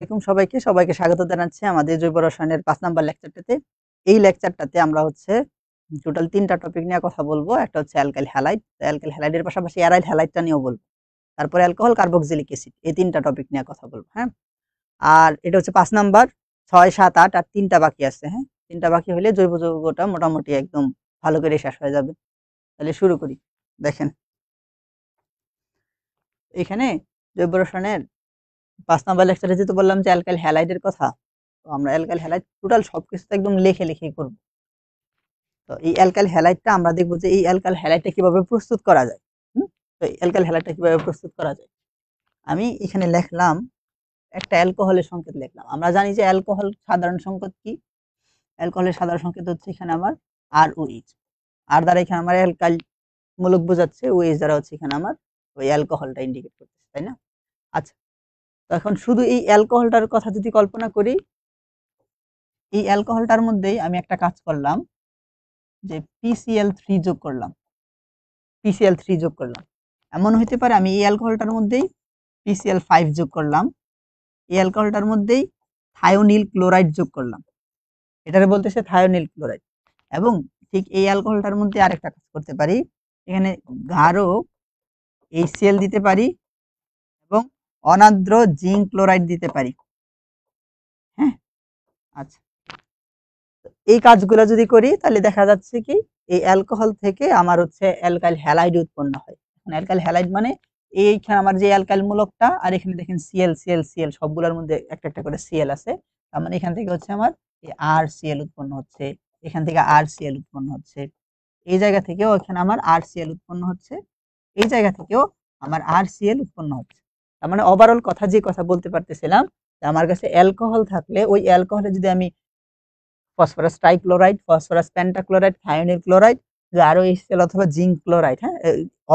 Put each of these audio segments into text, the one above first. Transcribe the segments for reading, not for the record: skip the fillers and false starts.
আসসালামু আলাইকুম সবাইকে স্বাগত জানাচ্ছি আমাদের জৈব রসায়নের ৫ নাম্বার লেকচারটাতে। এই লেকচারটাতে আমরা টোটাল ৩ টা টপিক নিয়ে কথা বলবো। একটা হচ্ছে অ্যালকাইল হ্যালাইড। অ্যালকাইল হ্যালাইডের পাশাপাশি অ্যারাইল হ্যালাইডটা নিয়েও বলবো। তারপরে অ্যালকোহল, কার্বক্সিলিক অ্যাসিড এই ৩ টা টপিক নিয়ে কথা বলবো, হ্যাঁ? আর এটা হচ্ছে ৫ নাম্বার, ৬, ৭, ৮ আর ৩ টা বাকি আছে, হ্যাঁ? ৩ টা বাকি হলে জৈব যৌগটা মোটামুটি একদম ভালো করে শেষ হয়ে যাবে। তাহলে শুরু করি। দেখেন, এখানে জৈব রসায়নের ৫ নাম্বার লেকচারে যেহেতু বললাম যে অ্যালকাইল হ্যালাইডের কথা। তো আমরা অ্যালকাইল হ্যালাইড টোটাল সবকিছু তো একদম লিখে করব। তো এই অ্যালকাইল হ্যালাইডটা আমরা দেখব যে এই অ্যালকাইল হ্যালাইডটা কিভাবে প্রস্তুত করা যায়। তো এই অ্যালকাইল হ্যালাইডটা কিভাবে প্রস্তুত করা যায়? আমি এখানে লিখলাম একটা অ্যালকোহলের সংকেত লিখলাম। আমরা জানি যে অ্যালকোহল সাধারণ সংকেত কি? অ্যালকোহলের সাধারণ সংকেত হচ্ছে এখানে আমার ROH। আর দ্বারা এখানে আমার অ্যালকাইল মূলক বোঝাচ্ছে, OH দ্বারা হচ্ছে এখানে আমার ওই অ্যালকোহলটা ইন্ডিকেট করতেছে, তাই না? আচ্ছা, তো এখন শুধু এই অ্যালকোহলটার কথা যদি কল্পনা করি, এই অ্যালকোহলটার মধ্যেই আমি একটা কাজ করলাম যে PCl3 যোগ করলাম। PCl3 যোগ করলাম। এমন হইতে পারে আমি এই অ্যালকোহলটার মধ্যেই PCl5 যোগ করলাম। এই অ্যালকোহলটার মধ্যেই থায়োনিল ক্লোরাইড যোগ করলাম। এটারে বলতেছে থায়োনিল ক্লোরাইড। এবং ঠিক এই অ্যালকোহলটার মধ্যে আরেকটা কাজ করতে পারি। এখানে গাঢ় HCl দিতে পারি এবং অনার্দ্র জিঙ্ক ক্লোরাইড দিতে পারি। হ্যাঁ? আচ্ছা। এই কাজগুলো যদি করি তাহলে দেখা যাচ্ছে কি এই অ্যালকোহল থেকে আমার অ্যালকাইল হ্যালাইড উৎপন্ন হয়। এখন অ্যালকাইল হ্যালাইড মানে এইখানে আমার যে অ্যালকাইল মূলকটা, আর এখানে দেখেন Cl সবগুলোর মধ্যে একটা করে Cl আছে। তার মানে এখান থেকে আমার এই RCl উৎপন্ন হচ্ছে। এখান থেকে RCl উৎপন্ন হচ্ছে। এই জায়গা থেকেও এখানে আমার RCl উৎপন্ন হচ্ছে। এই জায়গা থেকেও আমার RCl উৎপন্ন হচ্ছে। তার মানে ওভারঅল যে কথা বলতে পারতেছিলাম যে আমার কাছে অ্যালকোহল থাকলে ওই অ্যালকোহলে যদি আমি phosphorus trichloride, phosphorus pentachloride, thionyl chloride, গাঢ় HCl অথবা জিঙ্ক ক্লোরাইড, হ্যাঁ?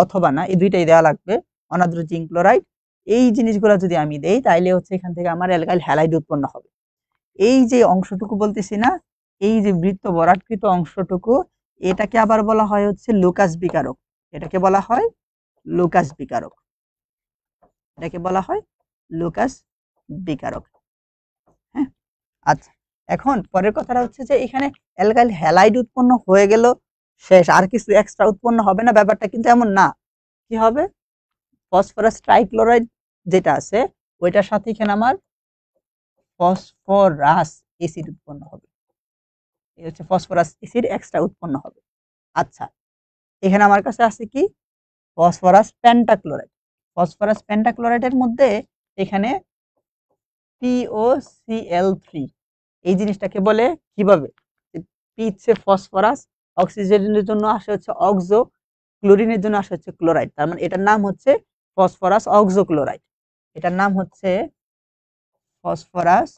অথবা না, এই দুইটাই দেওয়া লাগবে। অনার্দ্র জিঙ্ক ক্লোরাইড, এই জিনিসগুলো যদি আমি দেই তাইলে এখান থেকে আমার অ্যালকাইল হ্যালাইড উৎপন্ন হবে। এই যে অংশটুকু বলতেছি না, এই যে বৃত্ত বরাটকৃত অংশটুকু, এটাকে আবার বলা হয় লুকাস বিকারক। এটাকে বলা হয় লুকাস বিকারক। এটাকে বলা হয় লুকাস বিকারক। হ্যাঁ? আচ্ছা, এখন পরের কথাটা হচ্ছে যে এখানে অ্যালকাইল হ্যালাইড উৎপন্ন হয়ে গেল, শেষ, আর কিছু এক্সট্রা উৎপন্ন হবে না, ব্যাপারটা কিন্তু এমন না। কি হবে? ফসফরাস ট্রাইক্লোরাইড যেটা আছে ওইটার সাথে এখানে আমার ফসফরাস অ্যাসিড উৎপন্ন হবে। এই হচ্ছে ফসফরাস অ্যাসিড এক্সট্রা উৎপন্ন হবে। আচ্ছা, এখানে আমার কাছে আছে কি ফসফরাস পেন্টাক্লোরাইড। ফসফরাস পেন্টাক্লোরাইডের মধ্যে এখানে POCl3 এই জিনিসটাকে বলে কিভাবে? পি হচ্ছে ফসফরাস, অক্সিজেনের জন্য আসে অক্সো, ক্লোরিনের জন্য আসে ক্লোরাইড। তার মানে এটার নাম হচ্ছে ফসফরাস অক্সো ক্লোরাইড। এটার নাম হচ্ছে phosphorus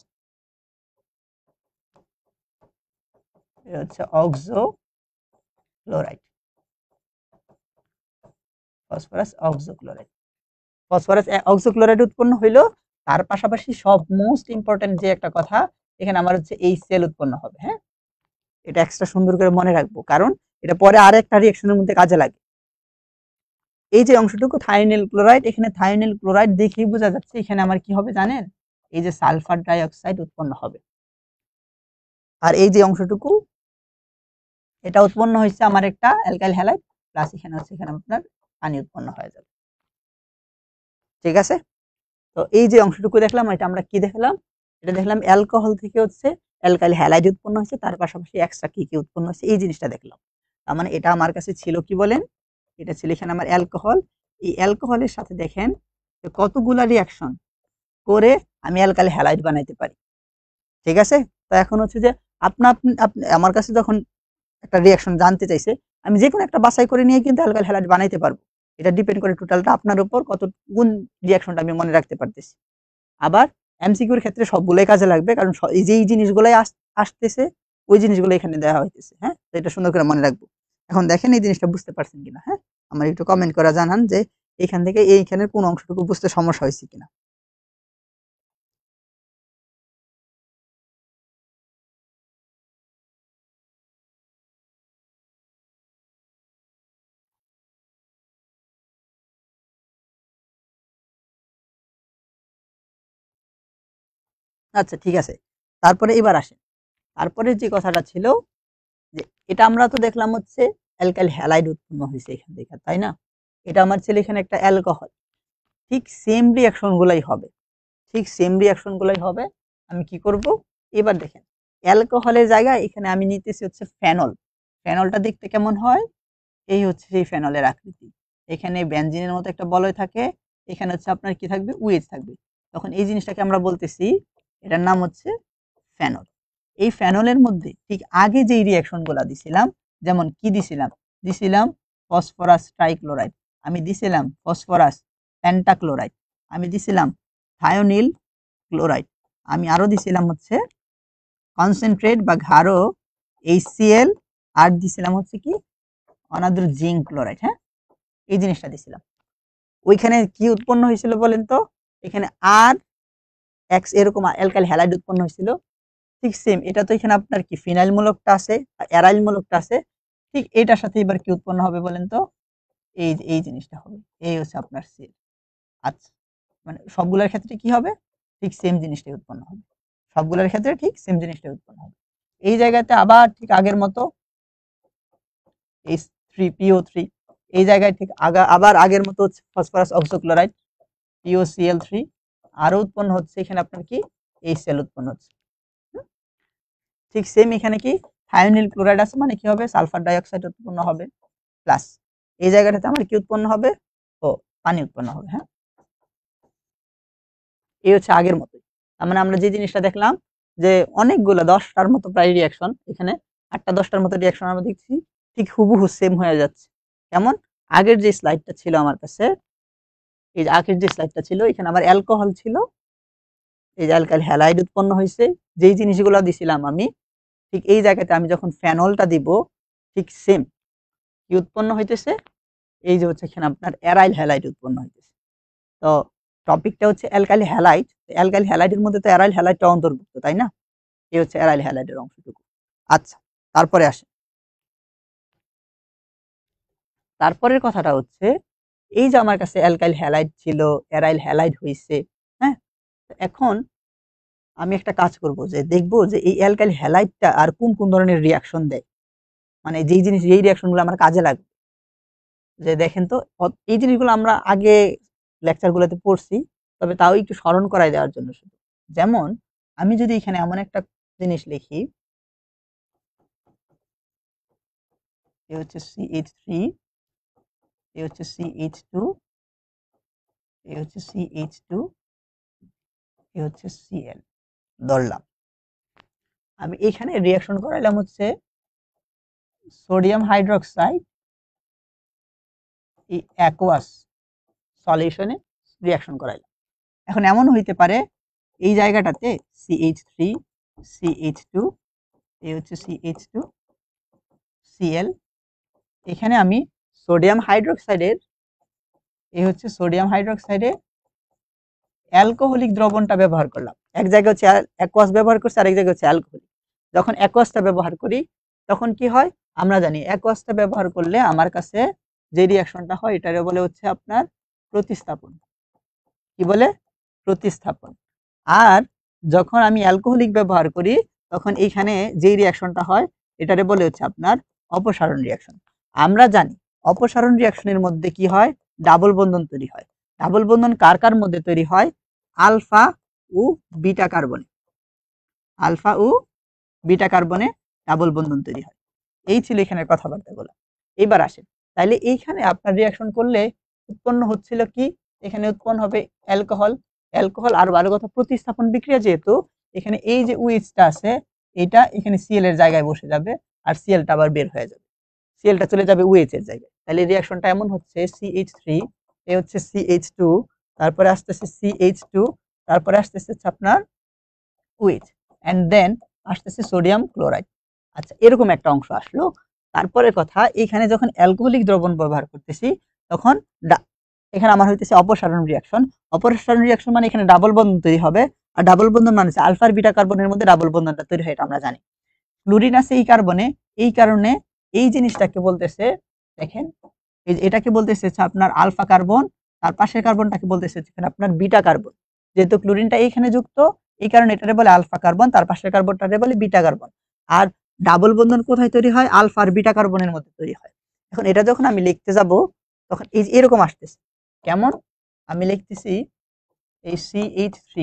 oxo chloride. Phosphorus oxo chloride. Phosphorus oxo chloride উৎপন্ন হইল, তার পাশাপাশি সব মোস্ট ইম্পর্টেন্ট যে একটা কথা, এখানে আমার HCl উৎপন্ন হবে। হ্যাঁ, এটা এক্সট্রা সুন্দর করে মনে রাখবো, কারণ এটা পরে আরেকটা রিঅ্যাকশনের মধ্যে কাজে লাগে। এই যে অংশটুকু থায়োনিল ক্লোরাইড, এখানে থায়োনিল ক্লোরাইড দেখেই বোঝা যাচ্ছে এখানে আমার কি হবে জানেন? এই যে সালফার ডাই অক্সাইড উৎপন্ন হবে। আর এই যে অংশটুকু, এটা উৎপন্ন হয়েছে আমার একটা অ্যালকাইল হ্যালাইড, প্লাস এখানে আপনার পানি উৎপন্ন হয়ে যাবে। ঠিক আছে? তো এই যে অংশটুকু দেখলাম, এটা আমরা কি দেখলাম? এটা দেখলাম অ্যালকোহল থেকে অ্যালকাইল হ্যালাইড উৎপন্ন হয়েছে, তার পাশাপাশি এক্সট্রা কি উৎপন্ন হয়েছে এই জিনিসটা দেখলাম। তার মানে এটা আমার কাছে ছিল কি বলেন? এটা ছিল এখানে আমার অ্যালকোহল। এই অ্যালকোহলের সাথে দেখেন কতগুলা রিঅ্যাকশন করে আমি অ্যালকাইল হ্যালাইড বানাইতে পারি। ঠিক আছে? তো এখন যে আপনি আমার কাছে যখন একটা রিঅ্যাকশন জানতে চাইছে, আমি যেকোনো একটা বাছাই করে নিয়ে কিন্তু অ্যালকাইল হ্যালাইড বানাইতে পারবো। এটা ডিপেন্ড করে টোটালটা আপনার উপর কোন রিঅ্যাকশনটা আমি মনে রাখতে পারতেছি। আবার এমসিকিউর ক্ষেত্রে সবগুলোই কাজে লাগবে, কারণ এই যে জিনিসগুলাই আসতেছে ওই জিনিসগুলো এখানে দেওয়া হইতেছে। হ্যাঁ, তো এটা সুন্দর করে মনে রাখবো। এখন দেখেন এই জিনিসটা বুঝতে পারছেন কিনা? হ্যাঁ, আমার একটু কমেন্ট করে জানান যে এখান থেকে এইখানের কোন অংশটুকু বুঝতে সমস্যা হয়েছে কিনা। আচ্ছা ঠিক আছে, তারপরে এবার আসেন, তারপরে যে কথাটা ছিল যে এটা আমরা তো দেখলাম হচ্ছে অ্যালকাইল হ্যালাইড উৎপন্ন হয়েছে এখান থেকে, তাই না? এটা আমার ছিল এখানে একটা অ্যালকোহল, ঠিক সেম রিয়াকশন গুলাই হবে, ঠিক সেম রিয়াকশন গুলাই হবে। আমি কি করব, এবার দেখেন অ্যালকোহলের জায়গায় এখানে আমি নিতেছি হচ্ছে ফেনল। ফেনলটা দেখতে কেমন হয়, এই হচ্ছে সেই ফেনলের আকৃতি। এখানে বেনজিনের মতো একটা বলয় থাকে, এখানে হচ্ছে আপনার কি থাকবে, ওয়েজ থাকবে। তখন এই জিনিসটাকে আমরা বলতেছি, এটার নাম হচ্ছে ফেনল। এই ফেনলের মধ্যে ঠিক আগে যেই রিয়াকশন গুলা দিছিলাম, যেমন কি দিছিলাম, দিছিলাম ফসফরাস ট্রাইক্লোরাইড, আমি দিছিলাম ফসফরাস পেন্টাক্লোরাইড, আমি দিছিলাম থায়োনিল ক্লোরাইড, আমি আরো দিছিলাম হচ্ছে কনসেন্ট্রেট বা গাঢ় HCl, আর দিছিলাম হচ্ছে কি অনাদ্র জিঙ্ক ক্লোরাইড। হ্যাঁ, এই জিনিসটা দিছিলাম। ওইখানে কি উৎপন্ন হয়েছিল বলেন তো, এখানে আর এক্স এরকম অ্যালকাইল হ্যালাইড উৎপন্ন হয়েছিল। ঠিক সেম, এটা তো এখানে আপনার কি ফিনাইল মূলকটা আছে, অ্যারাইল মূলকটা আছে, ঠিক এটার সাথে এবার কি উৎপন্ন হবে বলেন তো, এই জিনিসটা হবে, এই হচ্ছে আপনার সেল। আচ্ছা, মানে সবগুলোর ক্ষেত্রে কি হবে, ঠিক সেম জিনিসটাই উৎপন্ন হবে, সবগুলোর ক্ষেত্রে ঠিক সেম জিনিসটাই উৎপন্ন হবে। এই জায়গাতে আবার ঠিক আগের মতো H3PO3, এই জায়গায় ঠিক আবার আগের মতো হচ্ছে ফসফরাস অক্সোক্লোরাইড POCl3, আরো উৎপন্ন হচ্ছে এখানে আপনার কি HCl উৎপন্ন হচ্ছে। ঠিক সেম এখানে কি থায়োনিল ক্লোরাইড আছে, মানে কি হবে, সালফার ডাইঅক্সাইড উৎপন্ন হবে, প্লাস এই জায়গাটাতে আমার কি উৎপন্ন হবে, ও পানি উৎপন্ন হবে। হ্যাঁ, এই হচ্ছে আগের মতোই। তার মানে আমরা যে জিনিসটা দেখলাম যে অনেকগুলো 10টার মতো প্রায় রিয়াকশন, এখানে 8টা 10টার মতো রিয়াকশন আমরা দেখছি, ঠিক হুবহু সেম হয়ে যাচ্ছে। কেমন, আগের যে স্লাইডটা ছিল আমার কাছে, এই যে আগের যে স্লাইডটা ছিল, এখানে আমার অ্যালকোহল ছিল, এই যে অ্যালকাইল হ্যালাইড উৎপন্ন হয়েছে, যেই জিনিসগুলো দিছিলাম আমি, ঠিক এই জায়গাতে আমি যখন ফেনলটা দিব, ঠিক সেম কি উৎপন্ন হইতেছে, এই যে হচ্ছে এখানে আপনার অ্যারাইল হ্যালাইড উৎপন্ন হইতেছে। তো টপিকটা হচ্ছে অ্যালকাইল হ্যালাইড, অ্যালকাইল হ্যালাইডের মধ্যে তো অ্যারাইল হ্যালাইডটা অন্তর্ভুক্ত, তাই না? এই হচ্ছে অ্যারাইল হ্যালাইডের অংশটুকু। আচ্ছা, তারপরে আসে, তারপরের কথাটা হচ্ছে এই যে আমার কাছে অ্যালকাইল হ্যালাইড ছিল, অ্যারাইল হ্যালাইড হইছে, হ্যাঁ, এখন আমি একটা কাজ করব, যে দেখব যে এই অ্যালকাইল হ্যালাইডটা আর কোন কোন ধরনের রিয়াকশন দেয়, মানে যেই জিনিস যেই রিয়াকশনগুলো আমার কাজে লাগবে। যে দেখেন তো, এই জিনিসগুলো আমরা আগে লেকচারগুলোতে পড়ছি, তবে তাও একটু স্মরণ করাই দেওয়ার জন্য শুধু। যেমন আমি যদি এখানে এমন একটা জিনিস লিখি, এ হচ্ছে CH3, এ হচ্ছে CH2, এ হচ্ছে CH2, এ হচ্ছে Cl, ধরলাম। আমি এখানে রিয়াকশন করাইলাম হচ্ছে সোডিয়াম হাইড্রোক্সাইড এই অ্যাকোয়াস সলিউশনে রিয়াকশন করাইলাম। এখন এমন হইতে পারে এই জায়গাটাতে CH3, CH2, এ হচ্ছে CH2, Cl, এখানে আমি সোডিয়াম হাইড্রোক্সাইডের, এ হচ্ছে সোডিয়াম হাইড্রোক্সাইডে অ্যালকোহলিক দ্রবণটা ব্যবহার করলাম। এক জায়গায় হচ্ছে অ্যাকোয়াস ব্যবহার করছি, আরেক জায়গায় হচ্ছে অ্যালকোহলিক। যখন অ্যাকোয়াসটা ব্যবহার করি তখন কি হয়, আমরা জানি অ্যাকোয়াসটা ব্যবহার করলে আমার কাছে যে রিয়াকশনটা হয় এটারে বলে হচ্ছে আপনার প্রতিস্থাপন। কি বলে, প্রতিস্থাপন। আর যখন আমি অ্যালকোহলিক ব্যবহার করি তখন এইখানে যেই রিয়াকশনটা হয় এটারে বলে হচ্ছে আপনার অপসারণ রিয়াকশন। আমরা জানি অপসারণ রিয়াকশনের মধ্যে কি হয়, ডাবল বন্ধন তৈরি হয়। ডাবল বন্ধন কার কার মধ্যে তৈরি হয়, আলফা ও বিটা কার্বনে, আলফা ও বিটা কার্বনে ডাবল বন্ধন তৈরি হয়। এই ছিল এখানের কথাবার্তাগুলো। এবার আসেন, তাইলে এইখানে আপনার রিয়াকশন করলে উৎপন্ন হচ্ছিল কি, এখানে উৎপন্ন হবে অ্যালকোহল, অ্যালকোহল আর ভালো কথা প্রতিস্থাপন বিক্রিয়া, যেহেতু এখানে এই যে উইচটা আছে এটা এখানে সিএল এর জায়গায় বসে যাবে, আর সিএলটা আবার বের হয়ে যাবে, সিএলটা চলে যাবে ওএইচ এর জায়গায়। তাহলে রিয়াকশনটা এমন হচ্ছে CH3, এ হচ্ছে CH2, তারপরে আসতেছে CH2, তারপরে আসতেছে আপনার ওএইচ, এন্ড দেন আসতেছে সোডিয়াম ক্লোরাইড। আচ্ছা, এরকম একটা অংশ আসলো। তারপরে কথা, এখানে যখন অ্যালকোহলিক দ্রবণ ব্যবহার করতেছি তখন এখানে আমার হইতেছে অপসারণ রিয়াকশন। অপসারণ রিয়াকশন মানে এখানে ডাবল বন্ধন তৈরি হবে, আর ডাবল বন্ধন মানে আলফা আর বিটা কার্বনের মধ্যে ডাবল বন্ধনটা তৈরি হয়, এটা আমরা জানি। ক্লোরিন আছে এই কার্বনে, এই কারণে এই জিনিসটাকে বলতেছে, দেখেন এটাকে বলতেছে আপনার আলফা কার্বন, তার পাশের কার্বনটাকে বলতেছে আপনার বিটা কার্বন। যেহেতু ক্লোরিনটা এইখানে যুক্ত, এই কারণে এটারে বলে আলফা কার্বন, তার পাশের কার্বনটারে বলে বিটা কার্বন। আর ডাবল বন্ধন কোথায় তৈরি হয়? আলফা আর বিটা কার্বনের মধ্যে তৈরি হয়। এখন এটা যখন আমি লিখতে যাব তখন এই এরকম আসতেছে। কেমন? আমি লিখতেছি এই CH3।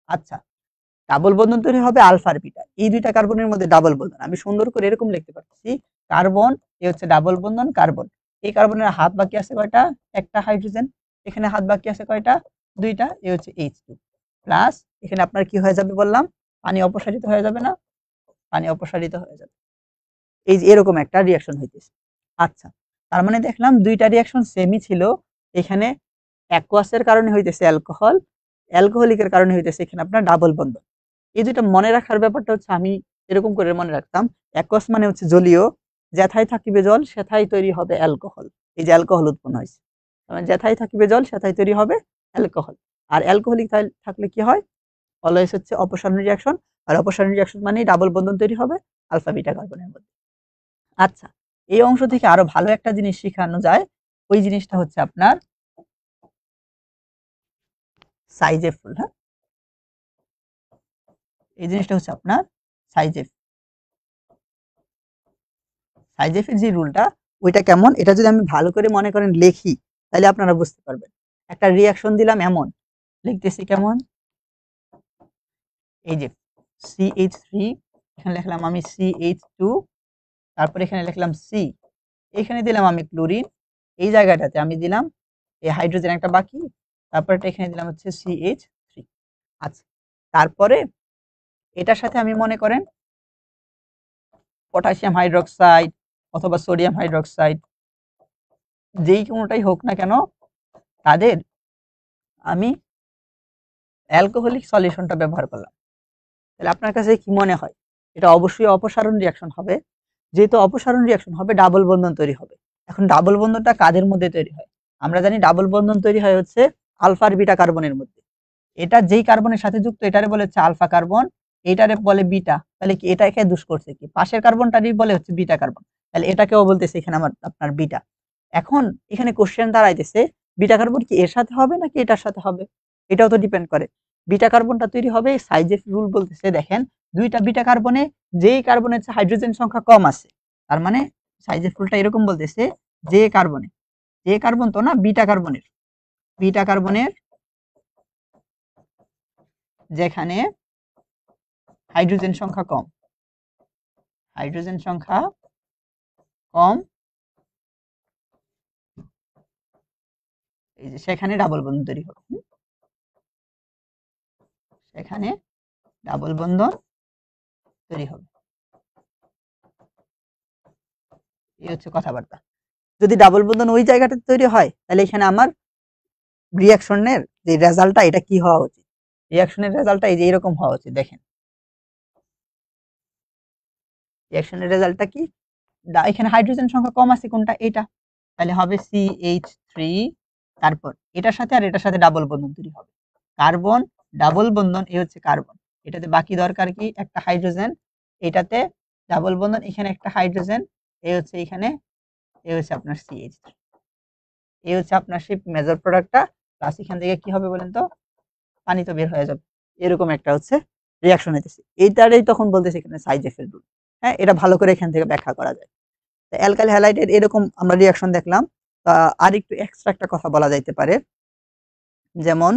আচ্ছা, ডাবল বন্ধন তৈরি হবে আলফা আর বিটা, এই দুইটা কার্বনের মধ্যে ডাবল বন্ধন। আমি সুন্দর করে এরকম লিখতে পারতেছি, কার্বন এ হচ্ছে ডাবল বন্ধন কার্বন। এই কার্বনের হাত বাকি আছে কয়টা? একটা হাইড্রোজেন। এখানে হাত বাকি আছে কয়টা? দুইটা। এ হচ্ছে H2 প্লাস এখানে আপনার কি হয়ে যাবে বললাম? পানি অপসারিত হয়ে যাবে না? পানি অপসারিত হয়ে যাবে। এই যে এরকম একটা রিয়াকশন হইতেছে। আচ্ছা, তার মানে দেখলাম দুইটা রিয়াকশন সেমই ছিল। এখানে অ্যাকুয়াসের কারণে হইতেছে অ্যালকোহল, অ্যালকোহলিকের কারণে হইতেছে এখানে আপনার ডাবল বন্ধন। এই দুইটা মনে রাখার ব্যাপারটা হচ্ছে আমি এরকম করে মনে রাখতাম, অ্যাকুয়াস মানে হচ্ছে জলীয়, যেথায় থাকিবে জল সেথায় তৈরি হবে অ্যালকোহল। এই যে অ্যালকোহল উৎপন্ন হয়েছে, মানে যেথায় থাকিবে জল সেথায় তৈরি হবে অ্যালকোহল। আর অ্যালকোহলিক থাকলে কি হয়? অলওয়েজ হচ্ছে অপসারণ রিয়াকশন, আর অপসারণ রিয়াকশন মানেই ডাবল বন্ধন তৈরি হবে আলফা বিটা কার্বনের মধ্যে। আচ্ছা, এই অংশ থেকে আরো ভালো একটা জিনিস শেখানো যায়, ওই জিনিসটা হচ্ছে আপনার সাইজেফ রুল। হ্যাঁ, এই জিনিসটা হচ্ছে আপনার সাইজেফ। সাইজেফের যে রুলটা, ওইটা কেমন, এটা যদি আমি ভালো করে মনে করেন লিখি তাহলে আপনারা বুঝতে পারবেন। একটা রিয়াকশন দিলাম এমন, লিখতেছি কেমন? এই যে CH3, এখানে লিখলাম আমি CH2, তারপর এখানে লিখলাম C, এখানে দিলাম আমি ক্লোরিন, এই জায়গাটাতে আমি দিলাম এই হাইড্রোজেন একটা বাকি, তারপর এখানে দিলাম হচ্ছে CH3। আচ্ছা, তারপরে এটার সাথে আমি মনে করেন পটাশিয়াম হাইড্রোক্সাইড অথবা সোডিয়াম হাইড্রোক্সাইড, যেই কোনোটাই হোক না কেন, তাদের আমি অ্যালকোহলিক সলিউশনটা ব্যবহার করলাম। তাহলে আপনার কাছে কি মনে হয়? এটা অবশ্যই অপসারণ রিয়াকশন হবে। যেহেতু অপসারণ রিয়াকশন হবে, ডাবল বন্ধন তৈরি হবে। এখন ডাবল বন্ধনটা কাদের মধ্যে তৈরি হয়? আমরা জানি ডাবল বন্ধন তৈরি হয় হচ্ছে আলফা আর বিটা কার্বনের মধ্যে। এটা যেই কার্বনের সাথে যুক্ত এটারে বলে হচ্ছে আলফা কার্বন, এটারে বলে বিটা। তাহলে কি এটা একে দোষ করছে কি? পাশের কার্বনটারই বলে হচ্ছে বিটা কার্বন, তাহলে এটাকেও বলতেছে এখানে আমার আপনার বিটা। এখন এখানে কোশ্চেন দাঁড়াইতেছে বিটা কার্বন কি এর সাথে হবে নাকি এটার সাথে হবে? এটাও তো ডিপেন্ড করে। বিটা কার্বনটা তৈরি হবে সাইজেফ রুল বলতেছে, দেখেন দুইটা বিটা কার্বনে যেই কার্বনের হাইড্রোজেন সংখ্যা কম আছে, তার মানে সাইজেফ রুলটা এরকম বলতেছে, যে কার্বনে, যে কার্বন তো না, বিটা কার্বনের, বিটা কার্বনের যেখানে হাইড্রোজেন সংখ্যা কম, হাইড্রোজেন সংখ্যা কম, এই যে সেখানে ডাবল বন্ধন তৈরি হবে। সেখানে ডাবল বন্ধন তৈরি হবে, এই হচ্ছে কথাবার্তা। যদি ডাবল বন্ধন ওই জায়গাটাতে তৈরি হয়, তাহলে এখানে আমার রিয়াকশনের যে রেজাল্টটা এটা কি হওয়া উচিত? রিয়াকশনের রেজাল্টটা এই যে এরকম হওয়া উচিত। দেখেন রিয়াকশনের রেজাল্টটা কি? এখানে হাইড্রোজেন সংখ্যা কম আছে কোনটা? এটা, তাহলে হবে CH3, তারপর এটার সাথে আর এটার সাথে ডাবল বন্ধন তৈরি হবে, কার্বন ডাবল বন্ধন, এই হচ্ছে কার্বন, এটাতে বাকি দরকার কি? একটা হাইড্রোজেন, এটাতে ডাবল বন্ধন, এখানে একটা হাইড্রোজেন, এই হচ্ছে এখানে, এই হচ্ছে আপনার CH3, এই হচ্ছে আপনার সেই মেজর প্রোডাক্টটা। প্লাস এখান থেকে কি হবে বলেন তো? পানি তো বের হয়ে যাবে। এরকম একটা হচ্ছে রিয়াকশন হইতেছে, এইটারই তখন বলতেছে এখানে সাইজেফের রুল। হ্যাঁ, এটা ভালো করে এখান থেকে ব্যাখ্যা করা যায়। অ্যালকাইল হ্যালাইডের এরকম আমরা রিয়াকশন দেখলাম। আর একটু এক্সট্রা একটা কথা বলা যাইতে পারে, যেমন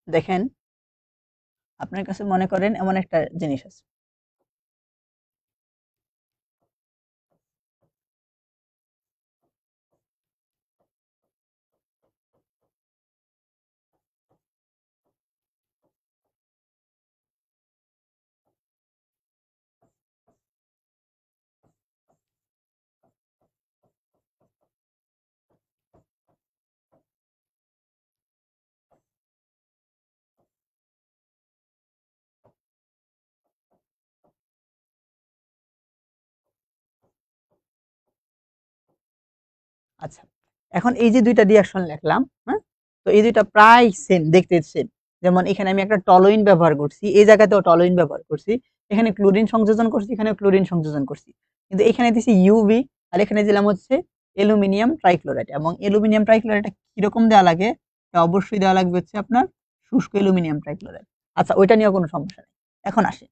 দেখেন আপনার কাছে মনে করেন এমন একটা জিনিস আছে, আচ্ছা এখন এই যে দুইটা রিয়াকশন লিখলাম, হ্যাঁ, তো এই দুইটা প্রায় সেম, দেখতে সেম। যেমন এখানে আমি একটা টলুইন ব্যবহার করছি, এই জায়গাতেও টলুইন ব্যবহার করছি, এখানে ক্লোরিন সংযোজন করছি, এখানে ক্লোরিন সংযোজন করছি, কিন্তু এখানে দিছি ইউভি আর এখানে দিলাম হচ্ছে অ্যালুমিনিয়াম ট্রাইক্লোরাইড। এবং অ্যালুমিনিয়াম ট্রাইক্লোরাইডটা কিরকম দেওয়া লাগে? অবশ্যই দেওয়া লাগবে হচ্ছে আপনার শুষ্ক অ্যালুমিনিয়াম ট্রাইক্লোরাইড। আচ্ছা, ওইটা নিয়ে কোনো সমস্যা নেই। এখন আসে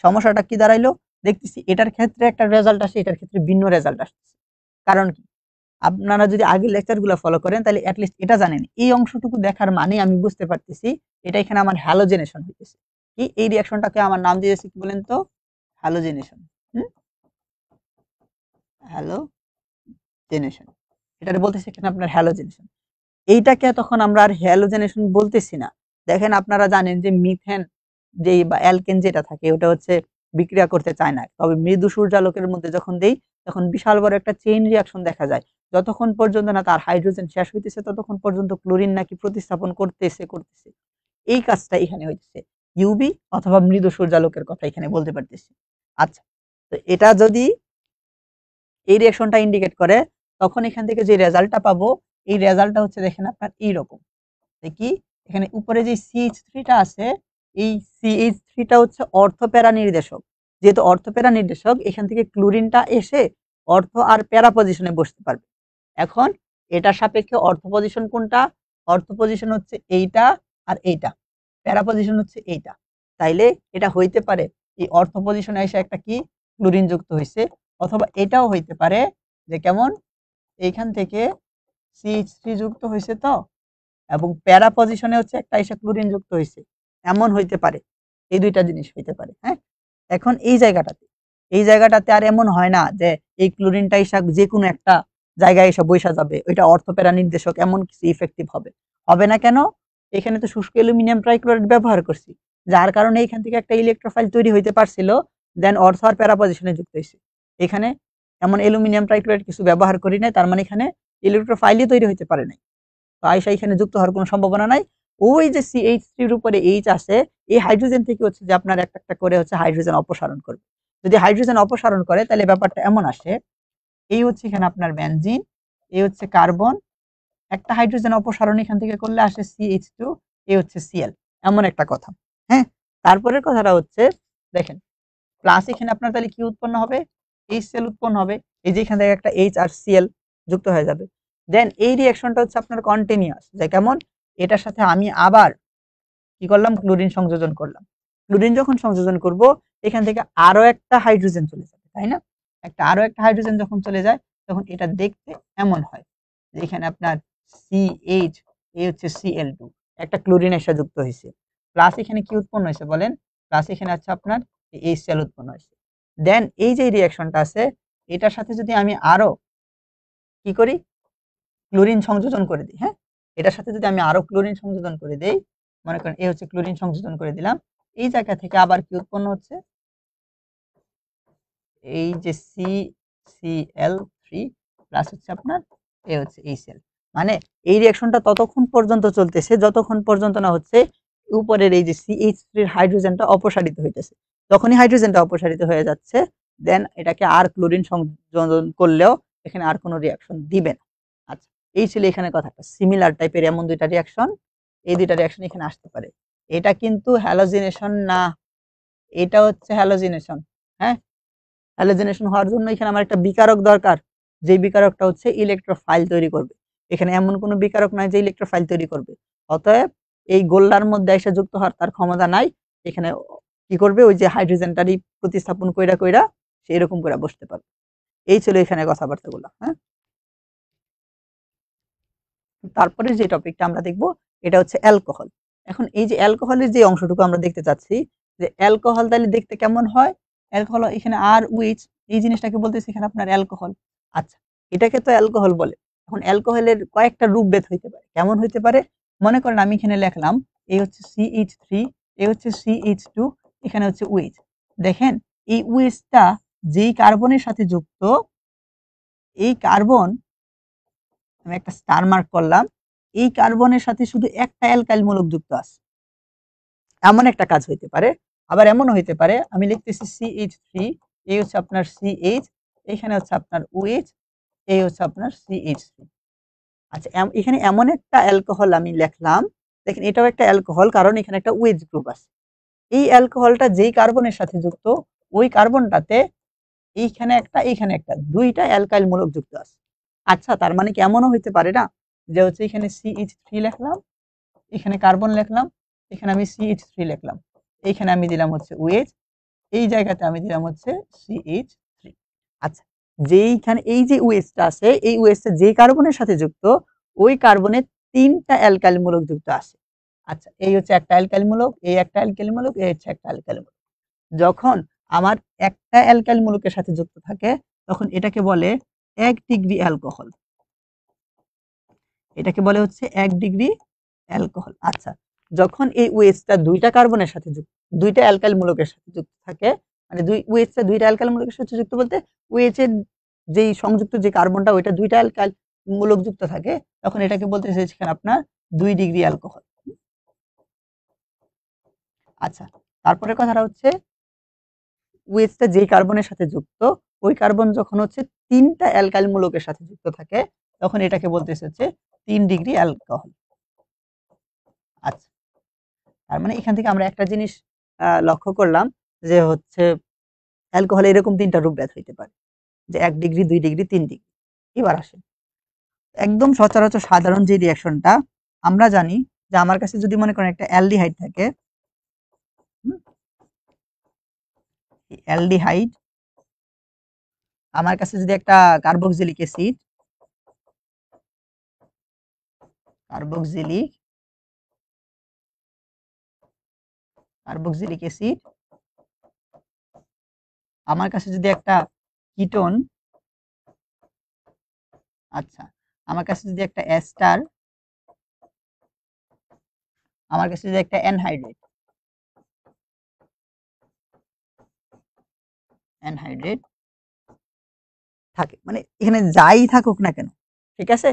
সমস্যাটা কি দাঁড়াইলো, দেখতেছি এটার ক্ষেত্রে একটা রেজাল্ট আসে, এটার ক্ষেত্রে ভিন্ন রেজাল্ট আসছে। কারণ কি? আপনারা যদি আগের লেকচারগুলো ফলো করেন তাহলে অ্যাটলিস্ট এটা জানেন, এই অংশটুকু দেখার মানে আমি বুঝতে পারতেছি এটা এখানে আমার হ্যালোজেনেশন হইতেছে। কি এই রিঅ্যাকশনটাকে আমার নাম দিয়েছে কি বলেন তো? হ্যালোজেনেশন। হ্যালোজেনেশন, এটারে বলতেছে এখানে আপনার হ্যালোজেনেশন। এইটাকে তখন আমরা আর হ্যালোজেনেশন বলতেছি না। দেখেন আপনারা জানেন যে মিথেন যেই বা অ্যালকেন যেটা থাকে ওটা হচ্ছে বিক্রিয়া করতে চায় না, তবে মৃদু সূর্যালোকের মধ্যে যখন দেই তখন বিশাল বড় একটা চেইন রিয়াকশন দেখা যায়। যতক্ষণ পর্যন্ত না তার হাইড্রোজেন শেষ হইতেছে ততক্ষণ পর্যন্ত ক্লোরিন নাকি প্রতিস্থাপন করতেছে। এই কাজটা এখানে হইতেছে। ইউভি অথবা মৃদু সূর্যালোকের কথা এখানে বলতে পারতেছি। আচ্ছা, তো এটা যদি এই রিঅ্যাকশনটা ইন্ডিকেট করে তখন এখান থেকে যে রেজাল্টটা পাবো এই রেজাল্টটা হচ্ছে দেখেন আপনার এইরকম। দেখি এখানে উপরে যে CH3টা আছে, এই CH3টা হচ্ছে অর্থপ্যারা নির্দেশক। যেহেতু অর্থপ্যারা নির্দেশক, এখান থেকে ক্লোরিনটা এসে অর্থ আর প্যারা পজিশনে বসতে পারবে। এখন এটার সাপেক্ষে অর্থ পজিশন কোনটা? অর্থ পজিশন হচ্ছে এইটা আর এইটা, প্যারা পজিশন হচ্ছে এইটা। তাইলে এটা হইতে পারে এই অর্থ পজিশনে এসে একটা কি ক্লোরিন যুক্ত হয়েছে, অথবা এটাও হইতে পারে যে কেমন এইখান থেকে CH3 যুক্ত হয়েছে তো, এবং প্যারা পজিশনে হচ্ছে একটা এসে ক্লোরিন যুক্ত হয়েছে, এমন হইতে পারে। এই দুইটা জিনিস হইতে পারে। হ্যাঁ, এখন এই জায়গাটাতে আর এমন হয় না যে এই ক্লোরিনটা এসে যে কোনো একটা জায়গায় এসে বৈশা যাবে, ওইটা অর্থপ্যারা নির্দেশক এমন কিছু ইফেক্টিভ হবে না। কেন? এখানে তো শুষ্ক অ্যালুমিনিয়াম ট্রাইক্লোরাইড ব্যবহার করছি, যার কারণে এখান থেকে একটা ইলেকট্রোফাইল তৈরি হইতে পারছিল, দেন অর্থ আর প্যারা পজিশনে যুক্ত হয়েছে। এখানে এমন অ্যালুমিনিয়াম ট্রাইক্লোরাইড কিছু ব্যবহার করি নাই, তার মানে এখানে ইলেকট্রোফাইলই তৈরি হইতে পারে নাই। তো আইসা এখানে যুক্ত হওয়ার কোনো সম্ভাবনা নাই। ওই যে CH3 উপরে H আছে, এই হাইড্রোজেন থেকে হচ্ছে যে আপনার একটা একটা করে হচ্ছে হাইড্রোজেন অপসারণ করবে। যদি হাইড্রোজেন অপসারণ করে তাহলে ব্যাপারটা এমন আসে, এই হচ্ছে এখানে আপনার বেনজিন, এই হচ্ছে কার্বন, একটা হাইড্রোজেন অপসারণ এখান থেকে করলে আসে CH2, এই হচ্ছে Cl, এমন একটা কথা। হ্যাঁ, তারপরের কথাটা হচ্ছে দেখেন প্লাস এখানে আপনার তাহলে কি উৎপন্ন হবে? HCl উৎপন্ন হবে। এই যে এখান থেকে একটা H আর Cl যুক্ত হয়ে যাবে। দেন এই রিঅ্যাকশনটা হচ্ছে আপনার কন্টিনিউয়াস, যে কেমন এটার সাথে আমি আবার কি করলাম? ক্লোরিন সংযোজন করলাম। ক্লোরিন যখন সংযোজন করব এখান থেকে আরো একটা হাইড্রোজেন চলে যাবে, তাই না? আরো একটা হাইড্রোজেন যখন চলে যায় তখন এটা দেখতে এমন হয় যে এখানে আপনার CH, এই হচ্ছে Cl2, একটা ক্লোরিন এসে যুক্ত হয়েছে। প্লাস এখানে কি উৎপন্ন হয়েছে বলেন? প্লাস এখানে আছে আপনার HCl উৎপন্ন হয়েছে। দেন এই যে রিঅ্যাকশনটা আছে এটার সাথে যদি আমি আরো কি করি? ক্লোরিন সংযোজন করে দিই। হ্যাঁ, এটার সাথে যদি আমি আরো ক্লোরিন সংযোজন করে দেই, মনে করেন এই হচ্ছে ক্লোরিন সংযোজন করে দিলাম, এই জায়গা থেকে আবার কি উৎপন্ন হচ্ছে? এই যে CCl3 প্লাস হচ্ছে আপনার এই হচ্ছে HCl। মানে এই রিঅ্যাকশনটা ততক্ষণ পর্যন্ত চলতেছে যতক্ষণ পর্যন্ত না হচ্ছে উপরের এই যে CH3 এর হাইড্রোজেনটা অপসারিত হইতেছে। যখনই হাইড্রোজেনটা অপসারিত হয়ে যাচ্ছে দেন এটাকে আর ক্লোরিন সংযোজন করলেও এখানে আর কোনো রিঅ্যাকশন দিবে না। আচ্ছা, এই ছিল এখানে কথাটা। সিমিলার টাইপের এমন দুইটা রিঅ্যাকশন, এই দুইটা রিঅ্যাকশন এখানে আসতে পারে। এটা কিন্তু হ্যালোজিনেশন না, এটা হচ্ছে হ্যালোজিনেশন। হ্যাঁ, হ্যালোজেনেশন হওয়ার জন্য এখানে আমার একটা বিকারক দরকার, যে বিকারকটা হচ্ছে ইলেকট্রোফাইল তৈরি করবে। এখানে এমন কোনো বিকারক নাই যে ইলেকট্রোফাইল তৈরি করবে, অতএব এই গোল্লার মধ্যে এসে যুক্ত হওয়ার তার ক্ষমতা নাই। এখানে কি করবে? ওই যে হাইড্রোজেনটারই প্রতিস্থাপন কইরা কইরা সে এরকম করে বসতে পারবে। এই ছিল এখানে কথাবার্তাগুলো। হ্যাঁ, তারপরে যে টপিকটা আমরা দেখব এটা হচ্ছে অ্যালকোহল। এখন এই যে অ্যালকোহলের যে অংশটুকু আমরা দেখতে চাচ্ছি যে অ্যালকোহল তাহলে দেখতে কেমন হয়? অ্যালকোহল এখানে আর উইচ এই জিনিসটাকে বলতেছি এখানে আপনার অ্যালকোহল। আচ্ছা, এটাকে তো অ্যালকোহল বলে। এখন অ্যালকোহলের কয়েকটা রূপভেদ হইতে পারে। কেমন হইতে পারে? মনে করেন আমি এখানে লিখলাম এই হচ্ছে CH3, এই হচ্ছে CH2, এখানে হচ্ছে উইচ। দেখেন এই উইচটা যেই কার্বনের সাথে যুক্ত, এই কার্বন আমি একটা স্টার মার্ক করলাম, এই কার্বনের সাথে শুধু একটা অ্যালকাইল মূলক যুক্ত আছে, এমন একটা কাজ হইতে পারে। আবার এমনও হইতে পারে আমি লিখতেছি CH3, এই হচ্ছে আপনার CH, এখানে হচ্ছে আপনার OH, এই হচ্ছে আপনার CH3। আচ্ছা, এখানে এমন একটা অ্যালকোহল আমি লিখলাম, দেখেন এটাও একটা অ্যালকোহল কারণ এখানে একটা OH গ্রুপ আছে। এই অ্যালকোহলটা যেই কার্বনের সাথে যুক্ত, ওই কার্বনটাতে এইখানে একটা দুইটা অ্যালকাইল মূলক যুক্ত আছে। আচ্ছা, তার মানে কি এমনও হইতে পারে না যে হচ্ছে এখানে CH3 লিখলাম, এখানে কার্বন লিখলাম, এখানে আমি CH3 লিখলাম, এইখানে আমি দিলাম হচ্ছে OH, এই জায়গাতে আমি দিলাম হচ্ছে CH3। আচ্ছা, যেইখানে এই যে OH-টা আছে, এই OH-টা যে কার্বনের সাথে যুক্ত, ওই কার্বনের 3টা অ্যালকাইল মূলক যুক্ত আছে। আচ্ছা, এই হচ্ছে একটা অ্যালকাইল মূলক, এই একটা অ্যালকাইল মূলক, এই হচ্ছে একটা অ্যালকাইল মূলক। যখন আমার একটা অ্যালকাইল মূলকের সাথে যুক্ত থাকে, তখন এটাকে বলে 1 ডিগ্রি অ্যালকোহল। এটাকে বলে হচ্ছে 1 ডিগ্রি অ্যালকোহল। আচ্ছা, যখন এই OH-টা দুইটা কার্বনের সাথে যুক্ত, দুইটা অ্যালকাইল মূলকের সাথে যুক্ত থাকে, মানে OH-টা দুইটা অ্যালকাইল মূলকের সাথে যুক্ত বলতে OH এর যেই সংযুক্ত যে কার্বনটা ওইটা দুইটা অ্যালকাইল মূলক যুক্ত থাকে, তখন এটাকে বলতে চাইছেন আপনার 2 ডিগ্রি অ্যালকোহল। আচ্ছা, তারপরে কথাটা হচ্ছে OH-টা যেই কার্বনের সাথে যুক্ত, ওই কার্বন যখন হচ্ছে 3টা অ্যালকাইল মূলকের সাথে যুক্ত থাকে, তখন এটাকে বলতেছে হচ্ছে 3 ডিগ্রি অ্যালকোহল। আচ্ছা, তার মানে এখান থেকে আমরা একটা জিনিস লক্ষ্য করলাম যে হচ্ছে অ্যালকোহল এরকম 3টা রূপভেদ হইতে পারে, যে 1 ডিগ্রি, 2 ডিগ্রি, 3 ডিগ্রি। এবার আসেন একদম সচরাচর সাধারণ যে রিঅ্যাকশনটা আমরা জানি, যে আমার কাছে যদি মনে করেন একটা অ্যালডিহাইড থাকে, অ্যালডিহাইড, আমার কাছে যদি একটা কার্বক্সিলিক অ্যাসিড, কার্বক্সিলিক অ্যাসিড, আমার কাছে যদি একটা কিটোন, আচ্ছা, আমার কাছে যদি একটা এস্টার, আমার কাছে যদি একটা অ্যানহাইড্রেট থাকে, মানে এখানে যাই থাকুক না কেন, ঠিক আছে,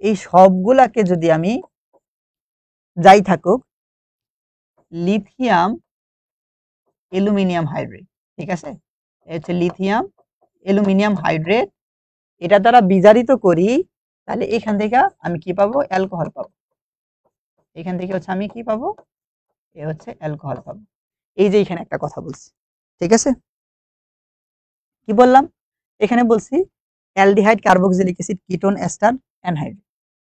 এই সবগুলাকে যদি আমি, যাই থাকুক, লিথিয়াম অ্যালুমিনিয়াম হাইড্রেট, ঠিক আছে, এই হচ্ছে লিথিয়াম অ্যালুমিনিয়াম হাইড্রেট, এটা দ্বারা বিজারিত করি, তাহলে এখান থেকে আমি কি পাবো? অ্যালকোহল পাবো। এখান থেকে হচ্ছে আমি কি পাবো? এ হচ্ছে অ্যালকোহল পাবো। এই যে এখানে একটা কথা বলছি, ঠিক আছে, কি বললাম? এখানে বলছি aldehyde, carboxylic acid, ketone, ester, anhydride,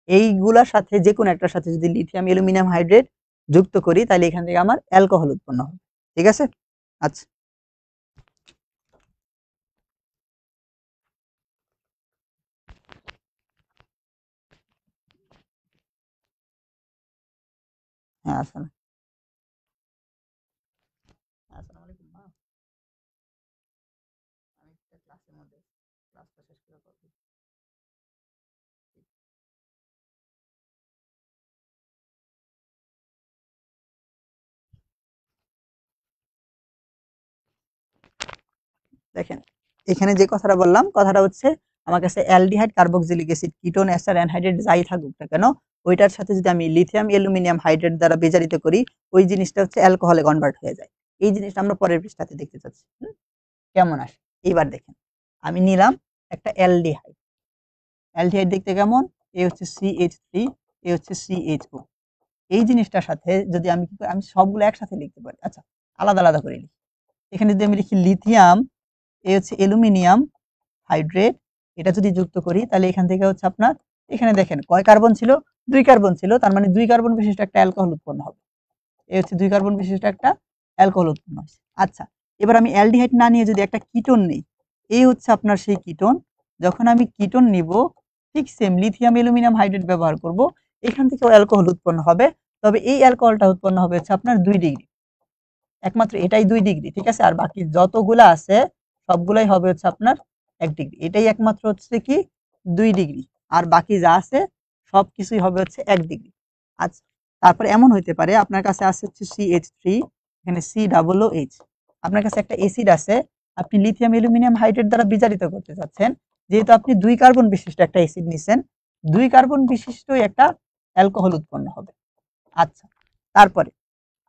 এইগুলার সাথে যে কোনো একটার সাথে যদি লিথিয়াম অ্যালুমিনিয়াম হাইড্রেট যুক্ত করি, তাহলে এখান থেকে আমার অ্যালকোহল উৎপন্ন হবে, ঠিক আছে। আচ্ছা, হ্যাঁ, আসলে আসসালামু আলাইকুম মা, আমি একটা ক্লাসের মধ্যে ক্লাসটা শেষ করে করব। দেখেন, এখানে যে কথাটা বললাম, কথাটা হচ্ছে আমার কাছে aldehyde, carboxylic acid, ketone, ester, anhydride যাই থাকুক না কেন, ওইটার সাথে যদি আমি লিথিয়াম অ্যালুমিনিয়াম হাইড্রেট দ্বারা বিজারিত করি, ওই জিনিসটা হচ্ছে অ্যালকোহলে কনভার্ট হয়ে যায়। এই জিনিসটা আমরা পরের পৃষ্ঠাতে দেখতে চাচ্ছি, কেমন আসে। এবার দেখেন, আমি নিলাম একটা অ্যালডিহাইড, অ্যালডিহাইড দেখতে কেমন? এ হচ্ছে CH3, এ হচ্ছে CHO। এই জিনিসটার সাথে যদি আমি কি করি, আমি সবগুলো একসাথে লিখতে পারি। আচ্ছা, আলাদা আলাদা করে লিখি। এখানে যদি আমি লিখি লিথিয়াম, এ হচ্ছে অ্যালুমিনিয়াম হাইড্রেট, এটা যদি যুক্ত করি, তাহলে এখান থেকে হচ্ছে আপনার, এখানে দেখেন কয় কার্বন ছিল? 2 কার্বন ছিল, তার মানে 2 কার্বন বিশিষ্ট একটা অ্যালকোহল উৎপন্ন হবে। এই হচ্ছে 2 কার্বন বিশিষ্ট একটা অ্যালকোহল উৎপন্ন হচ্ছে। আচ্ছা, এবার আমি অ্যালডিহাইড না নিয়ে যদি একটা কিটোন নেই, এই হচ্ছে আপনার সেই কিটোন। যখন আমি কিটোন নিব, ঠিক সেম লিথিয়াম অ্যালুমিনিয়াম হাইড্রেট ব্যবহার করব, এখান থেকেও অ্যালকোহল উৎপন্ন হবে, তবে এই অ্যালকোহলটা উৎপন্ন হবে হচ্ছে আপনার 2 ডিগ্রি, একমাত্র এটাই 2 ডিগ্রি, ঠিক আছে, আর বাকি যতগুলা আছে সবগুলাই হবে হচ্ছে আপনার 1 ডিগ্রি, এটাই একমাত্র হচ্ছে কি 2 ডিগ্রি, আর বাকি যা আছে সব কিছুই হবে হচ্ছে 1 ডিগ্রি। আচ্ছা, তারপর এমন হইতে পারে আপনার কাছে আছে হচ্ছে CH3, এখানে COOH, আপনার কাছে একটা অ্যাসিড আছে, আপনি লিথিয়াম অ্যালুমিনিয়াম হাইড্রেট দ্বারা বিজারিত করতে চাচ্ছেন, যেহেতু আপনি 2 কার্বন বিশিষ্ট একটা অ্যাসিড নিছেন, 2 কার্বন বিশিষ্টই একটা অ্যালকোহল উৎপন্ন হবে। আচ্ছা, তারপরে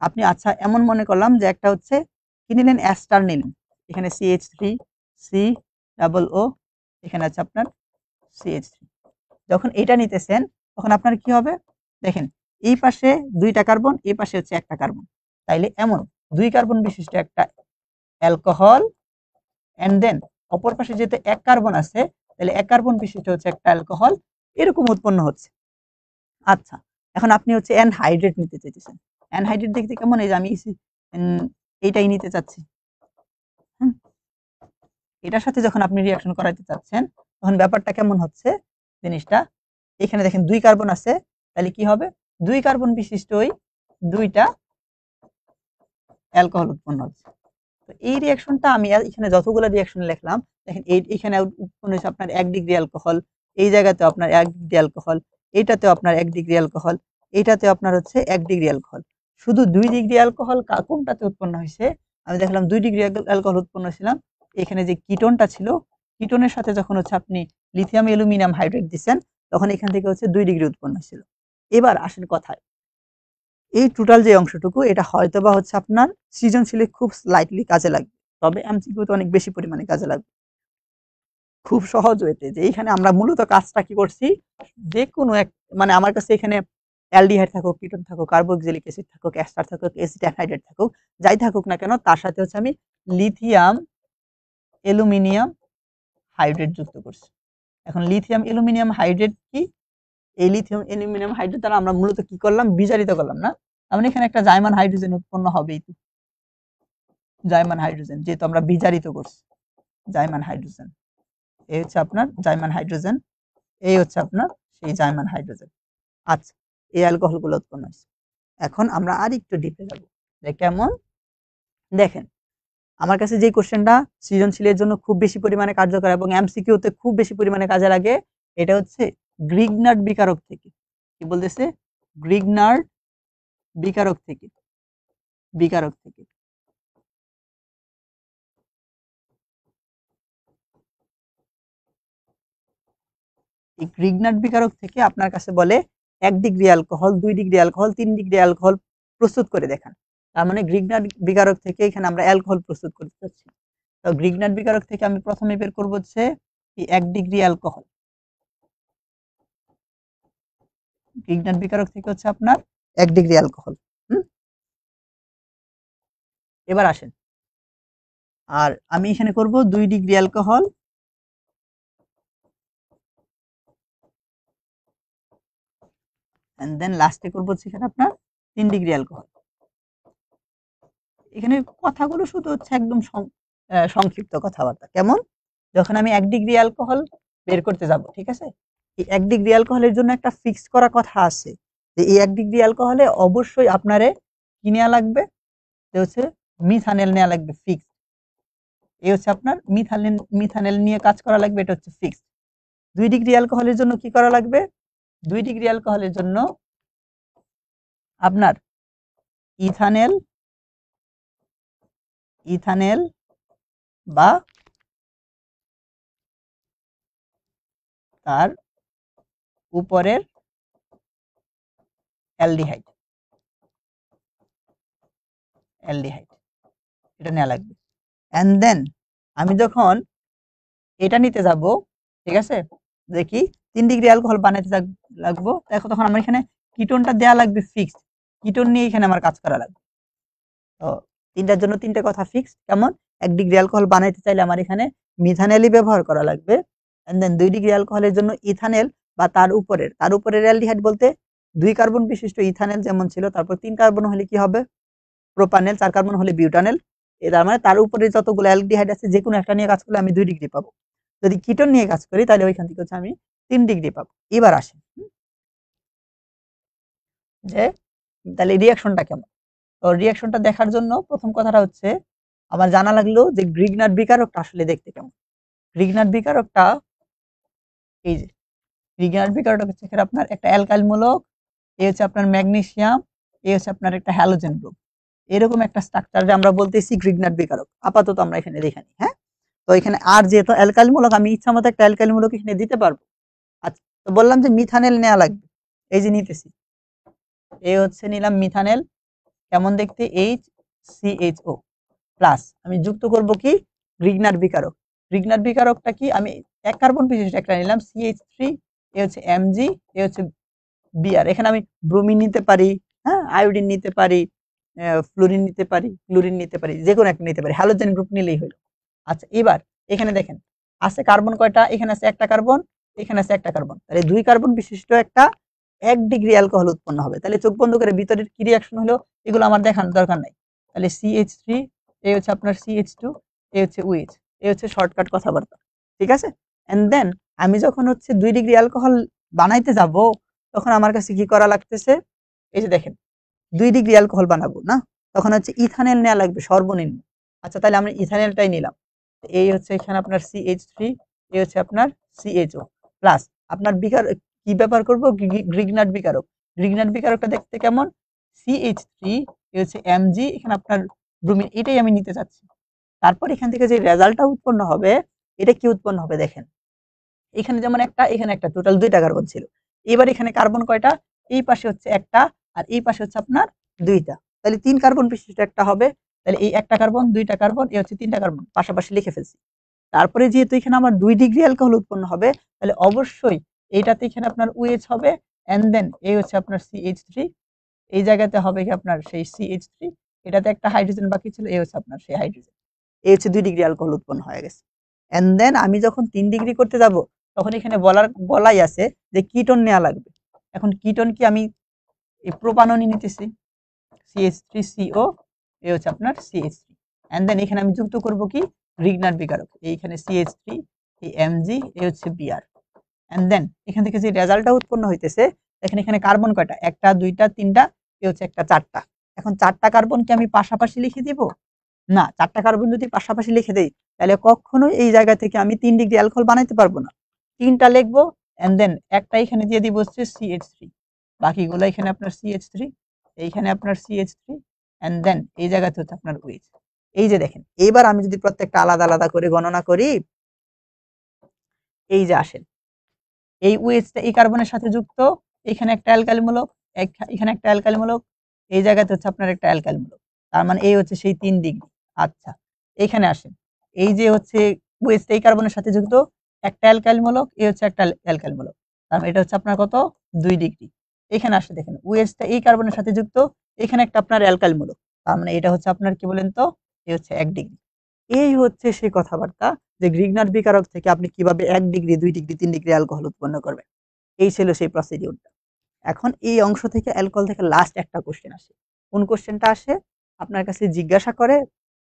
আপনি, আচ্ছা এমন মনে করলাম যে একটা হচ্ছে কি নিলেন, অ্যাস্টার নিলেন, এখানে CH3, COO, এখানে আছে আপনার CH3। যখন এটা নিতেছেন, তখন আপনার কি হবে? দেখেন, এই পাশে 2টা কার্বন, এই পাশে হচ্ছে একটা কার্বন, তাইলে এমন 2 কার্বন বিশিষ্ট একটা অ্যালকোহল, এন্ড দেন অপর পাশে যেহেতু 1 কার্বন আছে, তাহলে এক কার্বন বিশিষ্ট হচ্ছে একটা অ্যালকোহল এরকম উৎপন্ন হচ্ছে। আচ্ছা, এখন আপনি হচ্ছে অ্যানহাইড্রেট নিতে চাইতেছেন। অ্যানহাইড্রেট দেখতে কেমন? এই যে আমি এইটাই নিতে চাচ্ছি। হুম, এটার সাথে যখন আপনি রিয়াকশন করাতে চাচ্ছেন তখন ব্যাপারটা কেমন হচ্ছে জিনিসটা, এখানে দেখেন 2 কার্বন আছে, তাহলে কি হবে 2 কার্বন বিশিষ্ট ওই 2টা অ্যালকোহল উৎপন্ন হচ্ছে। তো এই রিয়াকশনটা আমি এখানে যতগুলো রিয়াকশন লিখলাম, দেখেন এইখানে উৎপন্ন হয়েছে আপনার 1 ডিগ্রি অ্যালকোহল, এই জায়গাতেও আপনার 1 ডিগ্রি অ্যালকোহল, এইটাতেও আপনার 1 ডিগ্রি অ্যালকোহল, এইটাতেও আপনার হচ্ছে 1 ডিগ্রি অ্যালকোহল। শুধু 2 ডিগ্রি অ্যালকোহল কোনটাতে উৎপন্ন হয়েছে? আমি দেখলাম 2 ডিগ্রি অ্যালকোহল উৎপন্ন হয়েছিলাম এখানে যে কিটোনটা ছিল, কিটোনের সাথে যখন হচ্ছে আপনি লিথিয়াম অ্যালুমিনিয়াম হাইড্রেট দিচ্ছেন তখন এখান থেকে হচ্ছে 2 ডিগ্রি উৎপন্ন হয়েছিল। এবার আসেন কথায়, এই টোটাল যে অংশটুকু এটা হয়তোবা হচ্ছে আপনার সৃজনশীলে খুব স্লাইটলি কাজে লাগবে, তবে এমসিকিউতে অনেক বেশি পরিমাণে কাজে লাগবে। খুব সহজ ওয়েতে যে এইখানে আমরা মূলত কাজটা কি করছি, যে কোনো এক মানে আমার কাছে এখানে অ্যালডিহাইড থাকুক, কিটোন থাকুক, কার্বক্সিলিক অ্যাসিড থাকুক, এস্টার থাকুক, এসিড অ্যানহাইড্রেট থাকুক, যাই থাকুক না কেন তার সাথে হচ্ছে আমি লিথিয়াম অ্যালুমিনিয়াম হাইড্রেট যুক্ত করছি। এখন লিথিয়াম অ্যালুমিনিয়াম হাইড্রেট কি? এই লিথিয়াম অ্যালুমিনিয়াম হাইড্রেট দ্বারা আমরা মূলত কি করলাম, বিজারিত করলাম না, আমরা এখানে একটা জাইমান হাইড্রোজেন উৎপন্ন হবেই তো, জাইমান হাইড্রোজেন যেহেতু আমরা বিজারিত করছি, জাইমান হাইড্রোজেন, এই হচ্ছে আপনার জাইমান হাইড্রোজেন, এই হচ্ছে আপনার সেই জাইমান হাইড্রোজেন। আচ্ছা, এই অ্যালকোহলগুলো উৎপন্ন হয়েছে। এখন আমরা আর একটু ডিপে যাব যে কেমন। দেখেন আমার কাছে যে কোশ্চেনটা সৃজনশীলের জন্য খুব বেশি পরিমাণে কার্যকর এবং এমসিকিউতে খুব বেশি পরিমাণে কাজে লাগে, এটা হচ্ছে গ্রিগনার্ড বিকারক থেকে। কি বলতেছে? গ্রিগনার্ড বিকারক থেকে, বিকারক থেকে। এই গ্রিগনার্ড বিকারক থেকে আপনার কাছে বলে 1 degree alcohol, 2 degree alcohol, 3 degree alcohol প্রস্তুত করে দেখান। তার মানে গ্রিগনার্ড বিকারক থেকে এখানে আমরা অ্যালকোহল প্রস্তুত করতে চাচ্ছি। তো গ্রিগনার্ড বিকারক থেকে আমি প্রথমে বের করব হচ্ছে এই 1 ডিগ্রি অ্যালকোহল। গ্রিগনার্ড বিকারক থেকে হচ্ছে আপনার 1 ডিগ্রি অ্যালকোহল। এবার আসেন, আর আমি এখানে করব 2 ডিগ্রি অ্যালকোহল, এন্ড দেন লাস্টে করব হচ্ছে এখানে আপনার 3 ডিগ্রি অ্যালকোহল। এখানে কথাগুলো শুধু হচ্ছে একদম সংক্ষিপ্ত কথাবার্তা। কেমন? যখন আমি 1 ডিগ্রি অ্যালকোহল বের করতে যাব, ঠিক আছে, এই 1 ডিগ্রি অ্যালকোহলের জন্য একটা ফিক্স করা কথা আছে যে এই 1 ডিগ্রি অ্যালকোহলে অবশ্যই আপনারে কি নেওয়া লাগবে, যে হচ্ছে মিথানেল নেওয়া লাগবে ফিক্স। এই হচ্ছে আপনার মিথানেল নিয়ে কাজ করা লাগবে, এটা হচ্ছে ফিক্স। 2 ডিগ্রি অ্যালকোহলের জন্য কি করা লাগবে? 2 ডিগ্রি অ্যালকোহলের জন্য আপনার ইথানেল, ইথানেল বা তার উপরের অ্যালডিহাইড, অ্যালডিহাইড এটা নেওয়া লাগবে। এন্ড দেন আমি যখন এটা নিতে যাব, ঠিক আছে, দেখি 3 ডিগ্রি অ্যালকোহল বানাইতে লাগবো, দেখো তখন আমার এখানে কিটোনটা দেয়া লাগবে ফিক্সড, কিটোন নিয়ে এখানে আমার কাজ করা লাগবে। তো তিনটার জন্য তিনটা কথা ফিক্স। কেমন? 1 ডিগ্রি অ্যালকোহল বানাইতে চাইলে আমার এখানে মিথানেলই ব্যবহার করা লাগবে, এন্ড দেন 2 ডিগ্রি অ্যালকোহলের জন্য ইথানেল বা তার উপরের অ্যালডিহাইড বলতে 2 কার্বন বিশিষ্ট ইথানেল যেমন ছিল, তারপর 3 কার্বন হলে কি হবে প্রোপানেল, 4 কার্বন হলে বিউটানেল। তার মানে তার উপরে যতগুলো অ্যালডিহাইড আছে যে কোনো একটা নিয়ে কাজ করলে আমি 2 ডিগ্রি পাবো। যদি কিটোন নিয়ে কাজ করি তাহলে ওইখান থেকে হচ্ছে আমি 3 ডিগ্রি পাবো। এবার আসে যে তাহলে রিয়াকশনটা কেমন। তো রিয়াকশনটা দেখার জন্য প্রথম কথাটা হচ্ছে আমার জানা লাগলো যে গ্রিগনার্ড বিকারকটা আসলে দেখতে কেমন। গ্রিগনার্ড বিকারকটা এই যে গ্রিগনার্ড বিকারকটা হচ্ছে আপনার একটা অ্যালকাইল মূলক, এই হচ্ছে আপনার ম্যাগনেসিয়াম, এই হচ্ছে আপনার একটা হ্যালোজেন গ্রুপ, এরকম একটা স্ট্রাকচারে আমরা বলতেছি গ্রিগনার্ড বিকারক। আপাতত আমরা এখানে দেখে নিই। হ্যাঁ, তো এখানে আর যেহেতু অ্যালকাইল মূলক আমি ইচ্ছা মতো একটা অ্যালকাইল মূলক এখানে দিতে পারবো। আচ্ছা, তো বললাম যে মিথানেল নেওয়া লাগবে, এই যে নিতেছি, এই হচ্ছে নিলাম মিথানেল, কেমন দেখতে HCHO প্লাস, আমি যুক্ত করব কি গ্রিগনার্ড বিকারক। গ্রিগনার্ড বিকারকটা কি, আমি 1 কার্বন বিশিষ্ট একটা নিলাম CH3, এ হচ্ছে Mg, এ হচ্ছে Br, এখানে আমি ব্রোমিন নিতে পারি, হ্যাঁ, আয়োডিন নিতে পারি, ফ্লোরিন নিতে পারি, ক্লোরিন নিতে পারি, যে কোনো একটা নিতে পারি, হ্যালোজেন গ্রুপ নিলেই হলো। আচ্ছা, এবার এখানে দেখেন আছে কার্বন কয়টা, এখানে আছে একটা কার্বন, এখানে আছে একটা কার্বন, তাহলে 2 কার্বন বিশিষ্ট একটা 1 ডিগ্রি অ্যালকোহল উৎপন্ন হবে। তাহলে চোখ বন্ধ করে ভিতরের কি রিঅ্যাকশন হলো এগুলো আমার দেখানোর দরকার নাই। তাহলে CH3, এই হচ্ছে আপনার CH2, এই হচ্ছে OH, এই হচ্ছে শর্টকাট কথাবার্তা, ঠিক আছে। এন্ড দেন আমি যখন হচ্ছে 2 ডিগ্রি অ্যালকোহল বানাইতে যাব তখন আমার কাছে কি করা লাগতেছে, এই যে দেখেন 2 ডিগ্রি অ্যালকোহল বানাবো না, তখন হচ্ছে ইথানল নেওয়া লাগবে সর্বনিম্ন। আচ্ছা তাহলে আমরা ইথানলটাই নিলাম। এই হচ্ছে এখানে আপনার CH3, এই হচ্ছে আপনার CHO প্লাস আপনার বিকার কি ব্যবহার করব, গ্রিগনাট বিকারক। গ্রিগনাট বিকারকটা দেখতে কেমন, CH3, এই হচ্ছে Mg, এখানে আপনার ব্রোমিন, এটাই আমি নিতে চাচ্ছি। তারপর এখান থেকে যে রেজাল্টটা উৎপন্ন হবে এটা কি উৎপন্ন হবে দেখেন, এখানে যেমন একটা, এখানে একটা, টোটাল 2টা কার্বন ছিল। এবার এখানে কার্বন কয়টা, এই পাশে হচ্ছে একটা আর এই পাশে হচ্ছে আপনার 2টা, তাহলে 3 কার্বন বিশিষ্ট একটা হবে। তাহলে এই একটা কার্বন, 2টা কার্বন, এই হচ্ছে 3টা কার্বন, পাশাপাশি লিখে ফেলছি। তারপরে যেহেতু এখানে আমার 2 ডিগ্রি অ্যালকোহল উৎপন্ন হবে, তাহলে অবশ্যই এইটাতে এখানে আপনার OH হবে, এন্ড দেন এই হচ্ছে আপনার CH3, এই জায়গাতে হবে কি আপনার সেই CH3, এটাতে একটা হাইড্রোজেন বাকি ছিল, এই হচ্ছে আপনার সেই হাইড্রোজেন। এই হচ্ছে 2 ডিগ্রি অ্যালকোহল উৎপন্ন হয়ে গেছে। এন্ড দেন আমি যখন 3 ডিগ্রি করতে যাব তখন এখানে বলাই আছে যে কিটোন নেওয়া লাগবে। এখন কিটোন কি আমি এই প্রোপাননই নিতেছি, CH3CO, এই হচ্ছে আপনার CH3, এন্ড দেন এখানে আমি যুক্ত করব কি রিগনার বিকারক, এইখানে CH3, এই Mg, এই হচ্ছে Br, এন্ড দেন এখান থেকে যে রেজাল্টটা উৎপন্ন হইতেছে দেখেন এখানে কার্বন কয়টা, একটা, 2টা, 3টা, এই হচ্ছে একটা, 4টা। এখন 4টা কার্বনকে আমি পাশাপাশি লিখে দিব না, 4টা কার্বন যদি পাশাপাশি লিখে দেই তাহলে কখনোই এই জায়গা থেকে আমি 3 ডিগ্রি অ্যালকোহল বানাইতে পারবো না। 3টা লিখবো, এন্ড দেন একটা এখানে দিয়ে দিব হচ্ছে CH3, বাকিগুলো এখানে আপনার CH3, এইখানে আপনার CH3, এন্ড দেন এই জায়গাতে হচ্ছে আপনার OH। এই যে দেখেন এইবার আমি যদি প্রত্যেকটা আলাদা আলাদা করে গণনা করি, এই যে আসেন এই OH-টা এই কার্বনের সাথে যুক্ত, এখানে একটা অ্যালকাইল মূলক, এখানে একটা অ্যালকাইল মূলক, এই জায়গাতে হচ্ছে আপনার একটা অ্যালকাইল মূলক, তার মানে এই হচ্ছে সেই 3 ডিগ্রি। আচ্ছা এখানে আসেন, এই যে হচ্ছে OH-টা এই কার্বনের সাথে যুক্ত, একটা অ্যালকাইল মূলক, এই হচ্ছে একটা অ্যালকাইল মূলক, তার মানে এটা হচ্ছে আপনার কত, 2 ডিগ্রি। এখানে আসে দেখেন OH-টা এই কার্বনের সাথে যুক্ত, এখানে একটা আপনার অ্যালকাইল মূলক, তার মানে এটা হচ্ছে আপনার কি বলেন তো, এই হচ্ছে 1 ডিগ্রি। এই হচ্ছে সেই কথাবার্তা যে গ্রিগনার বিকারক থেকে আপনি কিভাবে 1 ডিগ্রি, 2 ডিগ্রি, 3 ডিগ্রি অ্যালকোহল উৎপন্ন করবেন। এই ছিল সেই প্রসিডিউরটা। এখন এই অংশ থেকে অ্যালকোহল থেকে লাস্ট একটা কোশ্চেন আসে। কোন কোশ্চেনটা আসে, আপনার কাছে জিজ্ঞাসা করে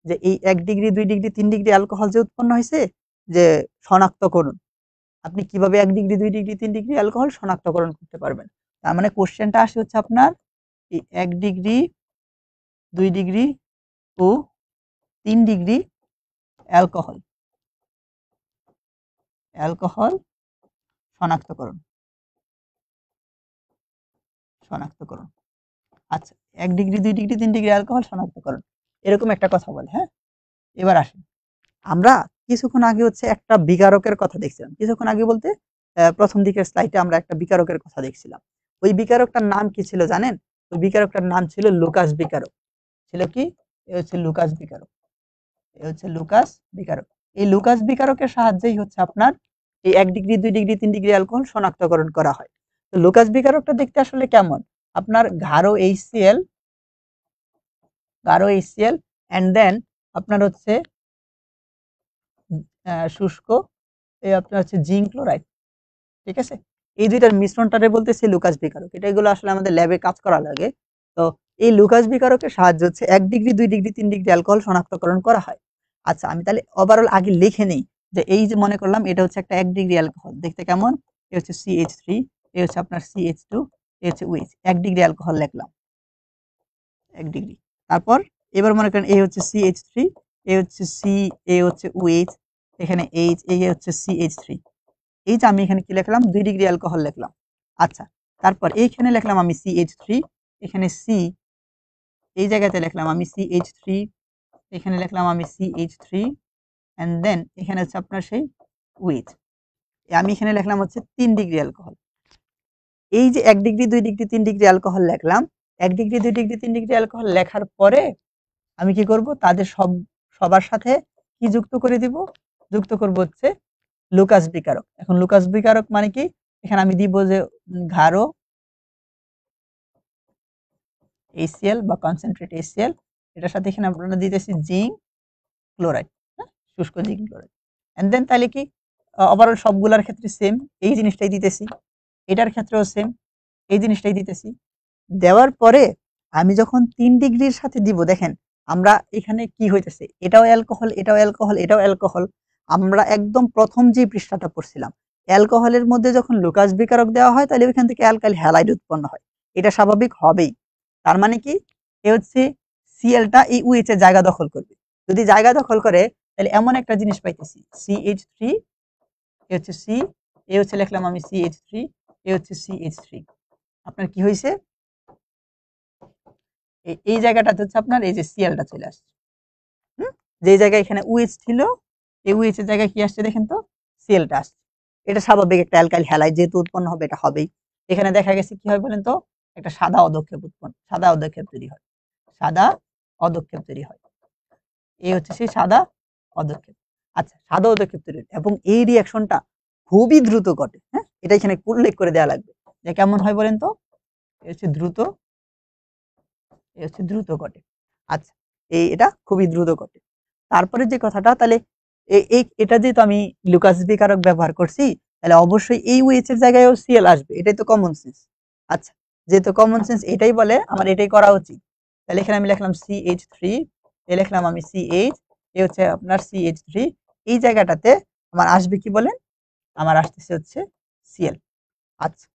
যে এই 1 ডিগ্রি, 2 ডিগ্রি, 3 ডিগ্রি অ্যালকোহল যে উৎপন্ন হয়েছে যে শনাক্ত করুন। আপনি কিভাবে 1 ডিগ্রি, 2 ডিগ্রি, 3 ডিগ্রি অ্যালকোহল শনাক্তকরণ করতে পারবেন। তার মানে কোশ্চেনটা আসে হচ্ছে আপনার এই 1 ডিগ্রি, 2 ডিগ্রি ও 3 ডিগ্রি অ্যালকোহল অ্যালকোহল শনাক্তকরণ শনাক্তকরণ আচ্ছা 1 ডিগ্রি, 2 ডিগ্রি, 3 ডিগ্রি অ্যালকোহল শনাক্তকরণ, এরকম একটা কথা বলে। হ্যাঁ, এবার আসেন আমরা কিছুক্ষণ আগে হচ্ছে একটা বিকারকের কথা দেখছিলাম। কিছুক্ষণ আগে বলতে প্রথম দিকের স্লাইডে আমরা একটা বিকারকের কথা দেখছিলাম। ওই বিকারকটার নাম কি ছিল জানেন? ওই বিকারকটার নাম ছিল লুকাস বিকারক। ছিল কি? এ হচ্ছে লুকাস বিকারক। এ হচ্ছে লুকাস বিকারক। এই লুকাস বিকারকের সাহায্যেই হচ্ছে আপনার এই 1 ডিগ্রি, 2 ডিগ্রি, 3 ডিগ্রি অ্যালকোহল শনাক্তকরণ করা হয়। তো লুকাস বিকারকটা দেখতে আসলে কেমন? আপনার গাঢ় HCl, গাঢ় HCl, এন্ড দেন আপনার হচ্ছে শুষ্ক, এই আপনার হচ্ছে জিঙ্ক ক্লোরাইড, ঠিক আছে। এই দুইটার মিশ্রণটারে বলতেছি লুকাস বিকারক। এটা এগুলো আসলে আমাদের ল্যাবে কাজ করা লাগে। তো এই লুকাস বিকারকের সাহায্যে হচ্ছে 1 ডিগ্রি, 2 ডিগ্রি, 3 ডিগ্রি অ্যালকোহল শনাক্তকরণ করা হয়। আচ্ছা আমি তাহলে ওভারঅল আগে লিখে নেই যে এই যে মনে করলাম এটা হচ্ছে একটা 1 ডিগ্রি অ্যালকোহল, দেখতে কেমন? এই হচ্ছে CH3, এই হচ্ছে আপনার CH2, এই হচ্ছে OH, 1 ডিগ্রি অ্যালকোহল লিখলাম, 1 ডিগ্রি। তারপর এবার মনে করেন এই হচ্ছে CH3, এই হচ্ছে C, এই হচ্ছে OH, এখানে H, এই হচ্ছে CH3। এই যে আমি এখানে কি লিখলাম, 2 ডিগ্রি অ্যালকোহল লিখলাম। আচ্ছা তারপর এইখানে লিখলাম আমি CH3, এখানে C, এই জায়গাতে লিখলাম আমি CH3, এখানে লিখলাম আমি CH3, এন্ড দেন এখানে হচ্ছে আপনার সেই OH, আমি এখানে লিখলাম হচ্ছে 3 ডিগ্রি অ্যালকোহল। এই যে 1 ডিগ্রি, 2 ডিগ্রি, 3 ডিগ্রি অ্যালকোহল লিখলাম, 1 ডিগ্রি, 2 ডিগ্রি, 3 ডিগ্রি অ্যালকোহল লেখার পরে আমি কি করব, তাদের সবার সাথে কি যুক্ত করে দিব, যুক্ত করব হচ্ছে লুকাস বিকারক। এখন লুকাস বিকারক মানে কি, এখানে আমি দিব যে গাঢ় HCl বা কনসেন্ট্রেট HCl, এটার সাথে এখানে আমরা দিতেছি জিঙ্ক ক্লোরাইড, হ্যাঁ, শুষ্ক জিঙ্ক ক্লোরাইড। এন্ড দেন তাহলে কি ওভারঅল সবগুলোর ক্ষেত্রে সেম এই জিনিসটাই দিতেছি, এটার ক্ষেত্রেও সেম এই জিনিসটাই দিতেছি। দেওয়ার পরে আমি যখন 3 ডিগ্রির সাথে দিব, দেখেন আমরা এখানে কি হইতেছে, এটাও অ্যালকোহল, এটাও অ্যালকোহল, এটাও অ্যালকোহল। আমরা একদম প্রথম যে পৃষ্ঠাটা পড়ছিলাম, অ্যালকোহলের মধ্যে যখন লুকাস বিকারক দেওয়া হয় তাহলে ওইখান থেকে অ্যালকাইল হ্যালাইড উৎপন্ন হয়, এটা স্বাভাবিক হবেই। তার মানে কি, এ হচ্ছে সিএলটা এই OH এর জায়গা দখল করবে। যদি জায়গা দখল করে তাহলে এমন একটা জিনিস পাইতেছি, CH3, এ হচ্ছে C, এ হচ্ছে লিখলাম আমি CH3, এ হচ্ছে CH3। আপনার কি হয়েছে, এই জায়গাটাতে হচ্ছে আপনার এই যে সিএলটা চলে আসছে। যে জায়গায় এখানে OH ছিল, এই OH এর জায়গায় কি আসছে দেখেন তো, সিএলটা আসছে। এটা স্বাভাবিক, একটা অ্যালকাইল হ্যালাইড যেহেতু উৎপন্ন হবে এটা হবেই। এখানে দেখা গেছে কি হয় বলেন তো, একটা সাদা অধক্ষেপ সাদা অধক্ষেপ তৈরি হয়, সাদা অধক্ষেপ তৈরি হয়। এই হচ্ছে সেই সাদা অধক্ষেপ। আচ্ছা, সাদা অধক্ষেপ তৈরি, এবং এই রিঅ্যাকশনটা খুবই দ্রুত ঘটে। হ্যাঁ, এটা এখানে উল্লেখ করে দেওয়া লাগবে যে কেমন হয় বলেন তো, হচ্ছে দ্রুত, হচ্ছে দ্রুত ঘটে। আচ্ছা, এটা খুবই দ্রুত ঘটে। তারপরে যে কথাটা, তাহলে এটা যেহেতু আমি লুকাস বিকারক ব্যবহার করছি, তাহলে অবশ্যই এই OH এর জায়গায়ও সিএল আসবে, এটাই তো কমন সেন্স। আচ্ছা, যেহেতু কমন সেন্স এটাই বলে, আমার এটাই করা উচিত। তাহলে এখানে আমি লিখলাম CH3, এ লিখলাম আমি CH, এ হচ্ছে আপনার CH3, এই জায়গাটাতে আমার আসবে কি বলেন, আমার আসতেছে হচ্ছে সিএল। আচ্ছা,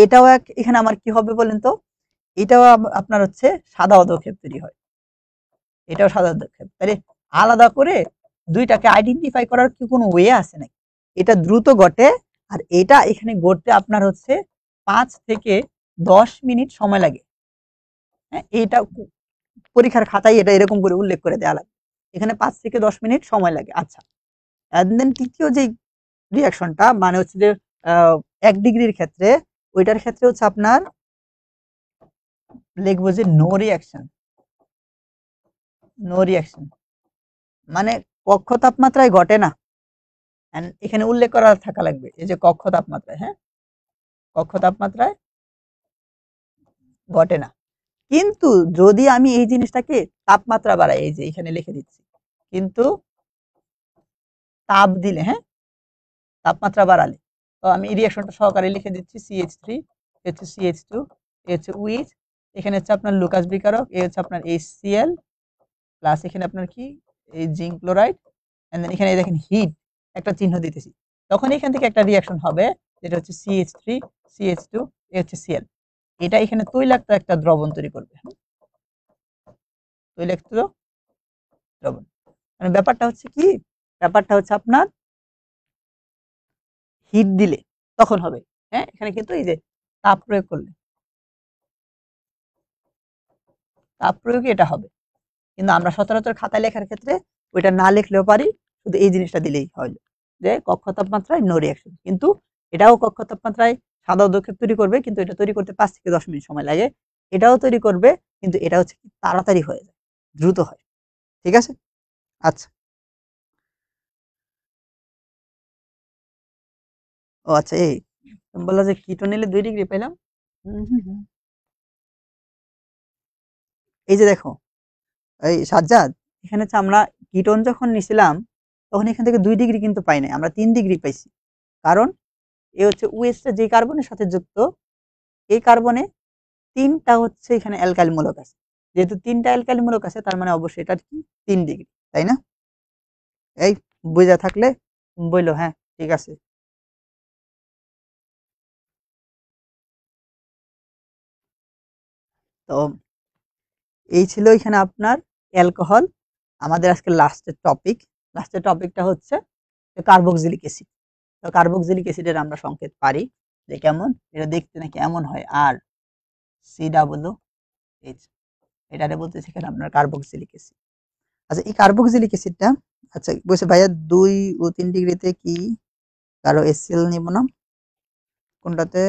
এটাও এখানে আমার কি হবে বলেন তো, এটাও আপনার হচ্ছে সাদা অধক্ষেপ তৈরি হয়, এটাও সাদা অধক্ষেপ। তাহলে আলাদা করে দুইটাকে আইডেন্টিফাই করার কি কোনো ওয়ে আছে নাকি? এটা দ্রুত ঘটে, আর এটা এখানে ঘটতে আপনার হচ্ছে 5 থেকে 10 মিনিট সময় লাগে। হ্যাঁ, এইটা পরীক্ষার খাতায় এটা এরকম করে উল্লেখ করে দেওয়া লাগে, এখানে 5 থেকে 10 মিনিট সময় লাগে। আচ্ছা, দেন তৃতীয় যে রিয়াকশনটা মানে হচ্ছে যে 1 ডিগ্রির ক্ষেত্রে, ওইটার ক্ষেত্রে হচ্ছে আপনার লিখবো যে নো রিয়াকশন। নো রিয়াকশন মানে কক্ষ তাপমাত্রায় ঘটে না, এখানে উল্লেখ করা থাকা লাগবে এই যে কক্ষ তাপমাত্রায়। হ্যাঁ, কক্ষ তাপমাত্রায় ঘটে না। কিন্তু যদি আমি এই জিনিসটাকে তাপমাত্রা বাড়াই, এই যে এখানে লিখে দিচ্ছি, কিন্তু তাপ দিলে, হ্যাঁ তাপমাত্রা বাড়ালে, তো আমি এই রিঅ্যাকশনটা সহকারে লিখে দিচ্ছি, CH3, হচ্ছে CH2, এ হচ্ছে OH, এখানে হচ্ছে আপনার লুকাস বিকারক, এ হচ্ছে আপনার HCl প্লাস এখানে আপনার কি এই জিঙ্ক ক্লোরাইড, এন্ড দেন এখানে দেখেন হিট একটা চিহ্ন দিতেছি, তখন এখান থেকে একটা রিঅ্যাকশন হবে যেটা হচ্ছে CH3, CH2, এ হচ্ছে Cl। এটা এখানে তৈলাক্ত একটা দ্রবণ তৈরি করবে, তৈলাক্ত দ্রবণ। মানে ব্যাপারটা হচ্ছে কি, ব্যাপারটা হচ্ছে আপনার হিট দিলে তখন হবে। হ্যাঁ, এখানে কিন্তু এই যে তাপ প্রয়োগ করলে, তাপ প্রয়োগে এটা হবে। কিন্তু আমরা সচরাচর খাতায় লেখার ক্ষেত্রে ওইটা না লিখলেও পারি, শুধু এই জিনিসটা দিলেই হয় যে কক্ষ তাপমাত্রায় নো রিঅ্যাকশন। কিন্তু এটাও কক্ষ তাপমাত্রায় সাদা অধক্ষেপ তৈরি করবে, কিন্তু এটা তৈরি করতে 5 থেকে 10 মিনিট সময় লাগে। এটাও তৈরি করবে, কিন্তু এটা হচ্ছে তাড়াতাড়ি হয়ে যায়, দ্রুত হয়। ঠিক আছে। আচ্ছা, ও আচ্ছা, এই বললা যে কিটো নিলে 2 ডিগ্রি পেলাম। এই যে দেখো, এই সাজ্জাদ, এখানে হচ্ছে আমরা কিটোন যখন নিছিলাম তখন এখান থেকে 2 ডিগ্রি কিন্তু পাই নাই, আমরা 3 ডিগ্রি পাইছি। কারণ এ হচ্ছে OH যে কার্বনের সাথে যুক্ত, এই কার্বনে 3টা হচ্ছে এখানে অ্যালকাইল মূলক আছে, যেহেতু 3টা অ্যালকাইল মূলক আছে তার মানে অবশ্যই এটা কি 3 ডিগ্রি, তাই না? এই বুঝা থাকলে বইলো, হ্যাঁ ঠিক আছে। তো এই ছিল এখানে আপনার অ্যালকোহল। আমাদের আজকে লাস্টের টপিকটা হচ্ছে কার্বক্সিলিক অ্যাসিড। তো কার্বক্সিলিক অ্যাসিডের আমরা সংকেত পারি যে কেমন, এটা দেখতে নাকি এমন হয়, আর COOH, এটারে বলতেছে এখানে আপনার কার্বক্সিলিক অ্যাসিড। আচ্ছা, এই কার্বক্সিলিক অ্যাসিডটা, আচ্ছা বলছে ভাইয়া 2 ও 3 ডিগ্রিতে কি কারো HCl নিব না, কোনটাতে?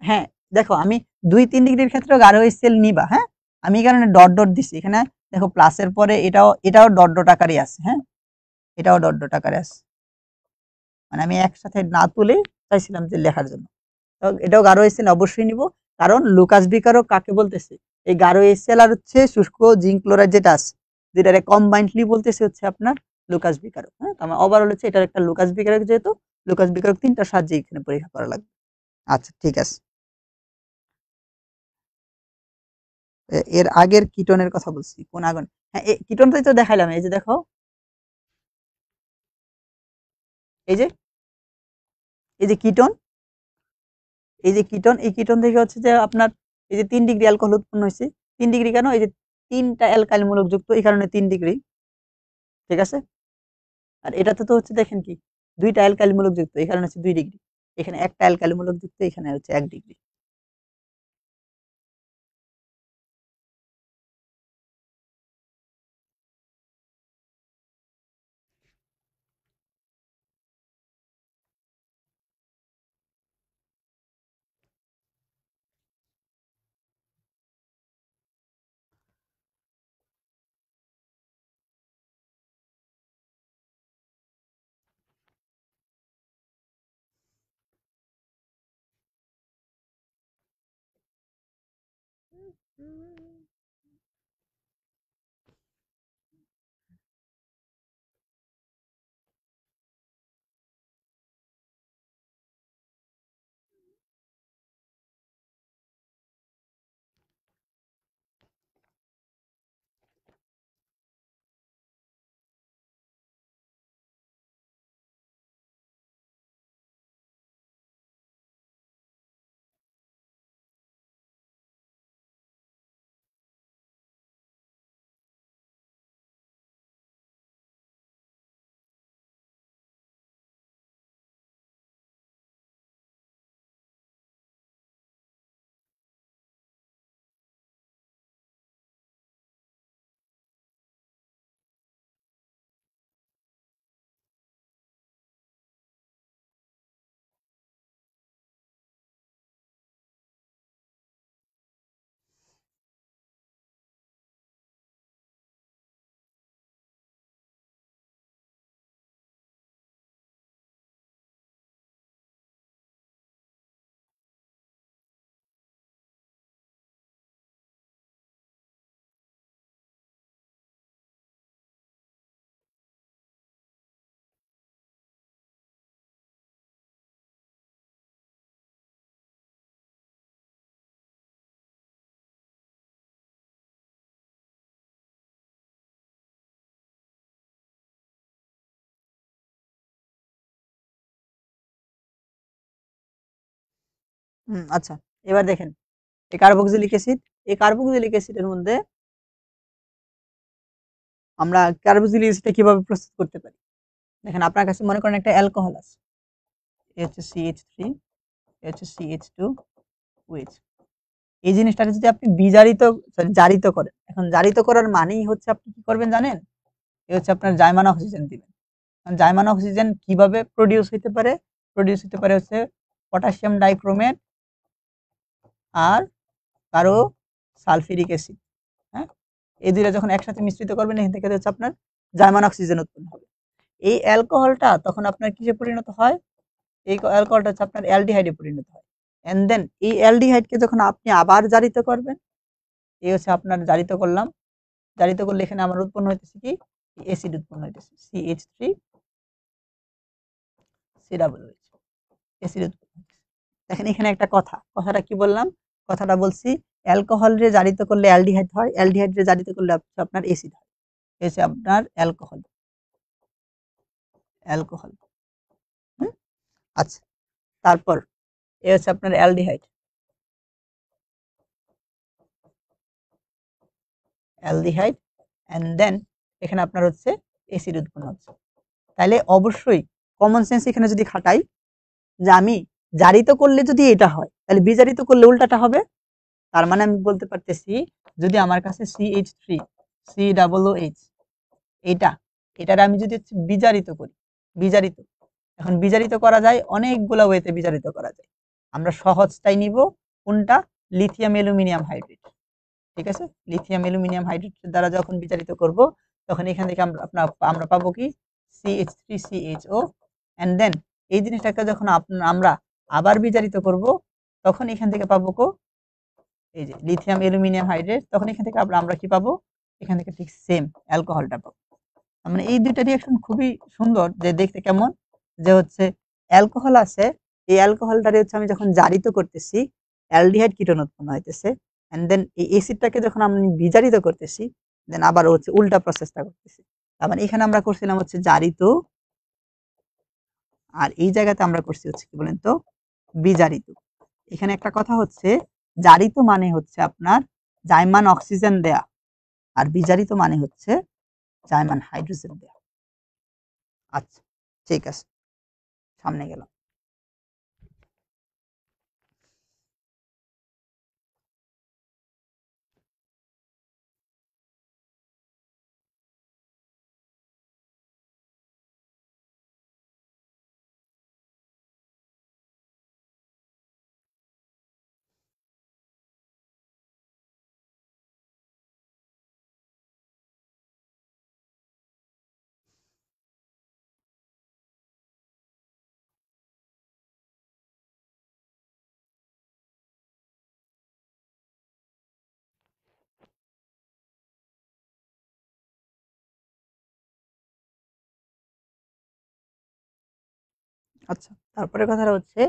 হ্যাঁ, দেখো আমি 2-3 ডিগ্রির ক্ষেত্রে গাঢ় HCl নিবা। হ্যাঁ, আমি এই কারণে ডট ডট দিছি এখানে, দেখো প্লাসের পরে এটাও ডট ডট আকারে আছে। হ্যাঁ, এটাও ডট ডট আকারে আছে, মানে আমি একসাথে না তুলে চাইছিলাম যে লেখার জন্য। তো এটাও গাঢ় HCl অবশ্যই নিব, কারণ লুকাস বিকারক কাকে বলতেছে, এই গাঢ় HCl আর হচ্ছে শুষ্ক জিঙ্ক ক্লোরাইড যেটা আছে, যেটারে কম্বাইন্ডলি বলতেছে হচ্ছে আপনার লুকাস বিকারক। হ্যাঁ, তো আমার ওভারঅল হচ্ছে এটার একটা লুকাস বিকারক, যেহেতু লুকাস বিকারক 3টার সাহায্যে এখানে পরীক্ষা করা লাগবে। আচ্ছা ঠিক আছে। এর আগের কিটোনের কথা বলছি, কোন আগুন? হ্যাঁ, কিটোনটাই তো দেখাইলাম, এই যে দেখো, এই যে কিটোন, এই কিটোন থেকে হচ্ছে যে আপনার এই যে 3 ডিগ্রি অ্যালকোহল উৎপন্ন হয়েছে। 3 ডিগ্রি কেন? এই যে 3টা অ্যালকাইল মূলক যুক্ত, এই কারণে 3 ডিগ্রি। ঠিক আছে। আর এটাতে তো হচ্ছে দেখেন কি 2টা অ্যালকাইল মূলক যুক্ত, এই কারণে হচ্ছে 2 ডিগ্রি। এখানে একটা অ্যালকাইল মূলক যুক্ত, এখানে হচ্ছে 1 ডিগ্রি। আচ্ছা, এবার দেখেন এই কার্বক্সিলিক অ্যাসিড, এই কার্বক্সিলিক অ্যাসিডের মধ্যে আমরা কার্বক্সিলিক অ্যাসিডটা কিভাবে প্রস্তুত করতে পারি? দেখেন আপনার কাছে মনে করেন একটা অ্যালকোহল আছে, এ হচ্ছে CH3, এ হচ্ছে CH2OH। এই জিনিসটাকে যদি আপনি জারিত করেন, এখন জারিত করার মানেই হচ্ছে আপনি কি করবেন জানেন? এ হচ্ছে আপনার জাইমান অক্সিজেন দিবেন। জাইমান অক্সিজেন কিভাবে প্রডিউস হইতে পারে? প্রডিউস হতে পারে হচ্ছে পটাশিয়াম ডাইক্রোমেট আর কারো সালফিউরিক অ্যাসিড। হ্যাঁ, এই দুইটা যখন একসাথে মিশ্রিত করবেন, এখান থেকে হচ্ছে আপনার জার্মান অক্সিজেন উৎপন্ন হবে। এই অ্যালকোহলটা তখন আপনার কিসে পরিণত হয়? এই অ্যালকোহলটা হচ্ছে আপনার অ্যালডিহাইডে পরিণত হয়। এন্ড দেন এই অ্যালডিহাইডকে যখন আপনি আবার জারিত করবেন, এই হচ্ছে আপনার জারিত করলাম, জারিত করলে এখানে আমার উৎপন্ন হইতেছে কি অ্যাসিড উৎপন্ন হইতেছে, CH3COOH, অ্যাসিড উৎপন্ন হইতেছে। দেখেন এখানে একটা কথাটা কি বললাম? কথাটা বলছি অ্যালকোহল রে জারিত করলে অ্যালডিহাইড হয়, অ্যালডিহাইড রে জারিত করলে আপনার অ্যাসিড হয়। হচ্ছে আপনার অ্যালকোহল। অ্যালকোহল হুম, আচ্ছা। তারপর এ হচ্ছে আপনার অ্যালডিহাইড, অ্যালডিহাইড এন্ড দেন এখানে আপনার হচ্ছে অ্যাসিড উৎপন্ন হচ্ছে। তাহলে অবশ্যই কমন সেন্স এখানে যদি খাটাই যে আমি জারিত করলে যদি এটা হয়, তাহলে বিজারিত করলে উল্টাটা হবে। তার মানে আমি বলতে পারতেছি যদি আমার কাছে CH3COOH এটা, এটার আমি যদি বিজারিত করি, বিজারিত, এখন বিজারিত করা যায় অনেকগুলা ওয়েতে বিজারিত করা যায়। আমরা সহজটাই নিব, কোনটা? Lithium aluminium hydrate. ঠিক আছে, লিথিয়াম অ্যালুমিনিয়াম হাইড্রেটের দ্বারা যখন বিজারিত করব, তখন এখান থেকে আমরা পাবো কি CH3CHO এন্ড দেন এই জিনিসটাকে যখন আমরা আবার বিজারিত করব, তখন এখান থেকে পাবো এই যে লিথিয়াম অ্যালুমিনিয়াম হাইড্রেট, তখন এখান থেকে আমরা কি পাবো? এখান থেকে ঠিক সেম অ্যালকোহলটা পাবো। মানে এই দুইটা রিয়াকশন খুবই সুন্দর, যে দেখতে কেমন, যে হচ্ছে অ্যালকোহল আছে, এই অ্যালকোহলটারে হচ্ছে আমি যখন জারিত করতেছি অ্যালডিহাইড কিটোন উৎপন্ন হইতেছে, এন্ড দেন এই অ্যাসিডটাকে যখন আমি বিজারিত করতেছি দেন আবার হচ্ছে উল্টা প্রসেসটা করতেছি। তার মানে এখানে আমরা করছিলাম হচ্ছে জারিত, আর এই জায়গাতে আমরা করছি হচ্ছে কি বলেন তো বিজারিত। এখানে একটা কথা হচ্ছে, জারিত মানে হচ্ছে আপনার জাইমান অক্সিজেন দেয়া, আর বিজারিত মানে হচ্ছে জাইমান হাইড্রোজেন দেয়া। আচ্ছা, ঠিক আছে, সামনে গেলাম। আচ্ছা, তারপরে কথাটা হচ্ছে,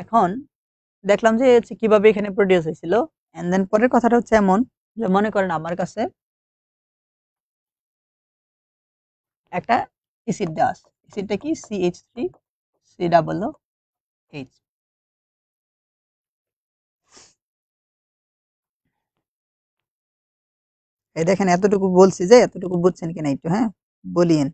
এখন দেখলাম যে হচ্ছে কিভাবে এখানে প্রডিউস হয়েছিল, এন্ড দেন পরের কথাটা হচ্ছে এমন, যে মনে করেন আমার কাছে একটা অ্যাসিড দেওয়া আছে, অ্যাসিডটা কি CH3 COOH। এই দেখেন এতটুকু বলছি, যে এতটুকু বুঝছেন কিনা একটু হ্যাঁ বলিয়েন।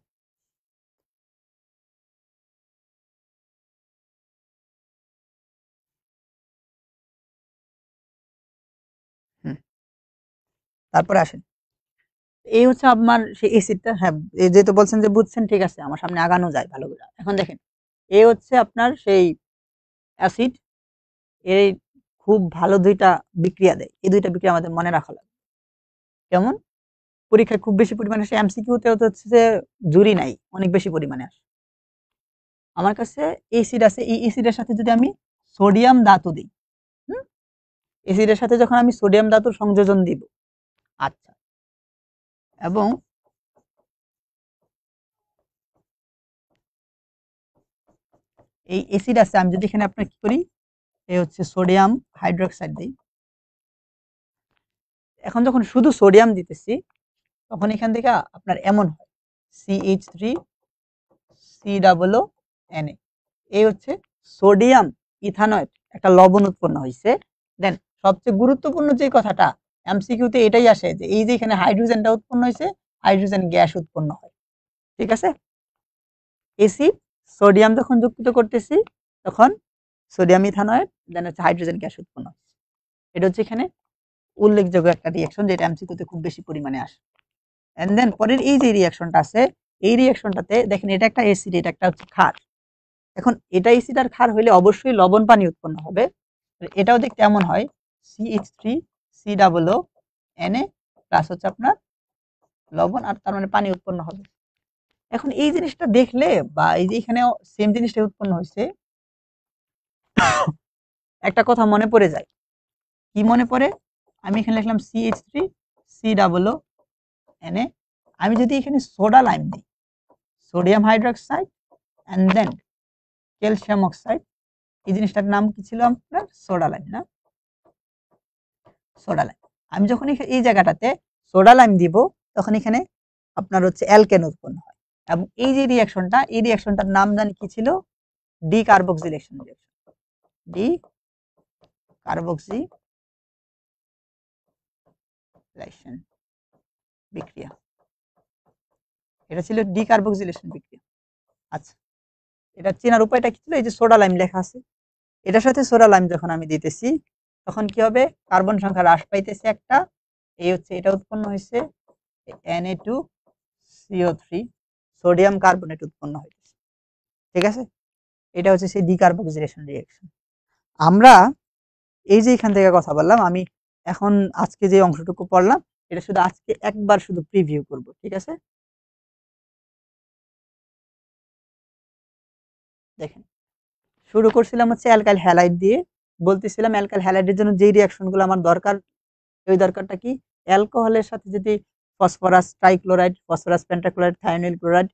হুম, তারপরে আসেন, এই হচ্ছে আপনার সেই অ্যাসিডটা, হ্যাঁ এই যেহেতু বলছেন যে বুঝছেন, ঠিক আছে আমার সামনে আগানো যায় ভালো করে। এখন দেখেন এই হচ্ছে আপনার সেই অ্যাসিড, এই খুব ভালো দুইটা বিক্রিয়া দেয়, এই দুইটা বিক্রিয়া আমাদের মনে রাখা লাগবে। কেমন? পরীক্ষায় খুব বেশি পরিমাণে আসে, এমসিকিউতে হচ্ছে যে জুরি নাই, অনেক বেশি পরিমাণে আসে। আমার কাছে অ্যাসিড আছে, এই অ্যাসিডের সাথে যদি আমি সোডিয়াম ধাতু দিই, হুম, অ্যাসিডের সাথে যখন আমি সোডিয়াম ধাতুর সংযোজন দিব, আচ্ছা, এবং এই অ্যাসিড আছে, আমি যদি এখানে আপনার কি করি, এই হচ্ছে সোডিয়াম হাইড্রোক্সাইড দিই, এখন যখন শুধু সোডিয়াম দিতেছি তখন এখান থেকে আপনার এমন হয় CH3COONA, এই হচ্ছে সোডিয়াম ইথানয়েড একটা লবণ উৎপন্ন হয়েছে। দেন সবচেয়ে গুরুত্বপূর্ণ যে কথাটা এমসিকিউতে এটাই আসে, যে এই যে এখানে হাইড্রোজেনটা উৎপন্ন হয়েছে, হাইড্রোজেন গ্যাস উৎপন্ন হয়, ঠিক আছে। এসিড সোডিয়াম যখন যুক্ত করতেছি তখন সোডিয়াম ইথানয়েড, দেন হচ্ছে হাইড্রোজেন গ্যাস উৎপন্ন হচ্ছে। এটা হচ্ছে এখানে উল্লেখযোগ্য একটা রিয়াকশন, যেটা এমসিকিউতে খুব বেশি পরিমাণে আসে। এন্ড দেন পরের এই যে রিয়াকশনটা আছে, এই রিয়াকশনটাতে দেখেন এটা একটা অ্যাসিড, এটা একটা হচ্ছে ক্ষার। এখন এটা অ্যাসিড আর ক্ষার হইলে অবশ্যই লবণ পানি উৎপন্ন হবে। এটাও দেখতে এমন হয় CH3COONA প্লাস হচ্ছে আপনার লবণ, আর তার মানে পানি উৎপন্ন হবে। এখন এই জিনিসটা দেখলে, বা এই যে এখানে সেম জিনিসটা উৎপন্ন হয়েছে, একটা কথা মনে পড়ে যায়। কি মনে পড়ে? আমি এখানে লিখলাম CH3COONA, আমি যদি এখানে সোডা লাইম দিই, sodium hydroxide and then calcium oxide, এই জিনিসটার নাম কি ছিল আপনার? সোডা লাইম, না? Soda lime. আমি যখন এই জায়গাটাতে সোডা লাইম দিব তখন এখানে আপনার হচ্ছে অ্যালকেন উৎপন্ন হয়, এবং এই যে রিয়াকশনটা, এই রিয়াকশনটার নাম জানি কি ছিল? D carboxylation reaction, D carboxylation বিক্রিয়া, এটা ছিল ডি কার্বক্সিলেশন বিক্রিয়া। আচ্ছা, এটা চেনার উপায়টা কি ছিল? এই যে সোডা লাইম লেখা আছে, এটার সাথে সোডা লাইম যখন আমি দিতেছি তখন কি হবে? কার্বন সংখ্যা হ্রাস পাইতেছে একটা, এই হচ্ছে এটা উৎপন্ন হয়েছে Na2CO3, সোডিয়াম কার্বনেট উৎপন্ন হয়েছে, ঠিক আছে। এটা হচ্ছে সেই ডিকার্বক্সিলেশন রিঅ্যাকশন। আমরা এই যে এখান থেকে কথা বললাম, আমি এখন আজকে যে অংশটুকু পড়লাম এটা শুধু আজকে একবার শুধু প্রিভিউ করব, ঠিক আছে। দেখেন, শুরু করছিলাম হচ্ছে অ্যালকাইল হ্যালাইড দিয়ে, বলতেছিলাম অ্যালকাইল হ্যালাইডের জন্য যেই রিঅ্যাকশনগুলো আমার দরকার, ওই দরকারটা কি? অ্যালকোহলের সাথে যদি phosphorus trichloride, phosphorus pentachloride, thionyl chloride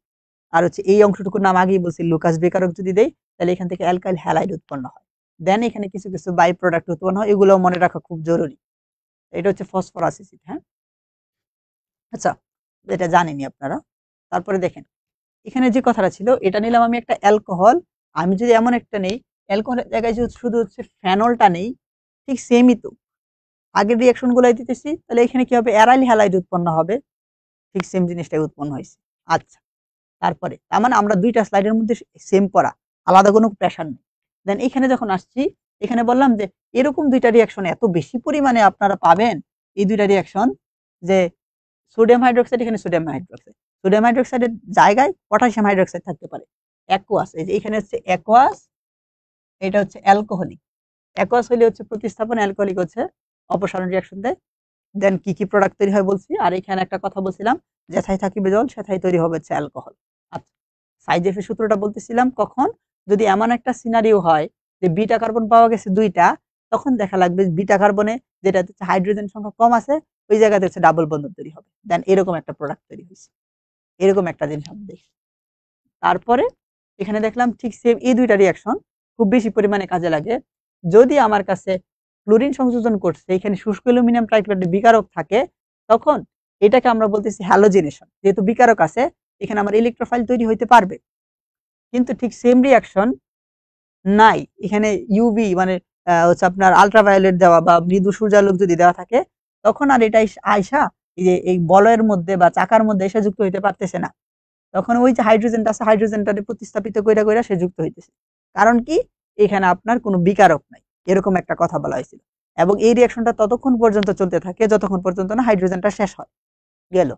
আর হচ্ছে এই অংশটুকুর নাম আগেই বলছি লুকাস বিকারক যদি দেই, তাহলে এখান থেকে অ্যালকাইল হ্যালাইড উৎপন্ন হয়। দেন এখানে কিছু কিছু বাই প্রোডাক্ট উৎপন্ন হয়, এগুলো মনে রাখা খুব জরুরি। এটা হচ্ছে ফসফরাস অ্যাসিড। হ্যাঁ, আচ্ছা, এটা জানেনই আপনারা। তারপরে দেখেন এখানে যে কথাটা ছিল, এটা নিলাম আমি একটা অ্যালকোহল। আমি যদি এমন একটা নেই, অ্যালকোহলের জায়গায় যদি শুধু হচ্ছে ফেনলটা নেই, ঠিক সেমই তো আগের রিয়াকশন গুলাই দিতেছি, তাহলে এখানে কি হবে, অ্যারাইল হ্যালাইড উৎপন্ন হবে। ঠিক সেম জিনিসটাই উৎপন্ন হয়েছে। আচ্ছা, তারপরে তার মানে আমরা দুইটা স্লাইডের মধ্যে সেম পড়া, আলাদা কোনো প্রেশার নেই। দেন এখানে যখন আসছি, এখানে বললাম যে এরকম দুইটা রিয়াকশন এত বেশি পরিমাণে আপনারা পাবেন, এই দুইটা রিয়াকশন, যে সোডিয়াম হাইড্রোক্সাইড, এখানে সোডিয়াম হাইড্রোক্সাইড, সোডিয়াম হাইড্রোক্সাইডের জায়গায় পটাশিয়াম হাইড্রোক্সাইড থাকতে পারে। অ্যাকোয়াস, এই যে এখানে হচ্ছে অ্যাকোয়াস, এটা হচ্ছে অ্যালকোহলিক। অ্যাকোয়াস হলে হচ্ছে প্রতিস্থাপন, অ্যালকোহলিক হচ্ছে অপসারণ রিয়াকশন দেয়। দেন কি কি প্রোডাক্ট তৈরি হয় বলছি, আর এখানে একটা কথা বলছিলাম, যেথায় থাকিবে জল সেথায় তৈরি হবে হচ্ছে অ্যালকোহল। আচ্ছা, সাইজেফের সূত্রটা বলতেছিলাম কখন, যদি এমন একটা সিনারিও হয় যে বিটা কার্বন পাওয়া গেছে দুইটা, তখন দেখা লাগবে বিটা কার্বনে যেটা হচ্ছে হাইড্রোজেন সংখ্যা কম আছে, ওই জায়গাতে হচ্ছে ডাবল বন্ধন তৈরি হবে। দেন এরকম একটা প্রোডাক্ট তৈরি হয়েছে, এরকম একটা জিনিস আমি দেখি। তারপরে এখানে দেখলাম ঠিক সেম এই দুইটা রিয়াকশন খুব বেশি পরিমাণে কাজে লাগে যদি আমার কাছে ক্লোরিন সংযোজন করছে, এখানে শুষ্ক অ্যালুমিনিয়াম ট্রাইক্লোরাইড বিকারক থাকে, তখন এটাকে আমরা বলতেছি হ্যালোজেনেশন। যেহেতু বিকারক আছে, এখানে আমার ইলেকট্রোফাইল তৈরি হইতে পারবে। কিন্তু ঠিক সেম রিয়াকশন নাই এখানে ইউভি মানে হচ্ছে আপনার আলট্রাভায়োলেট দেওয়া বা মৃদু সূর্যালোক যদি দেওয়া থাকে, তখন আর এটা আইসা এই যে এই বলয়ের মধ্যে বা চাকার মধ্যে এসে যুক্ত হইতে পারতেছে না। তখন ওই যে হাইড্রোজেনটা আছে, হাইড্রোজেনটাকে প্রতিস্থাপিত কইরা কইরা সে যুক্ত হইতেছে। কারণ কি, এখানে আপনার কোনো বিকারক নাই, এরকম একটা কথা বলা হয়েছিল। এবং এই রিয়াকশনটা ততক্ষণ পর্যন্ত চলতে থাকে যতক্ষণ পর্যন্ত না হাইড্রোজেনটা শেষ হয় গেল।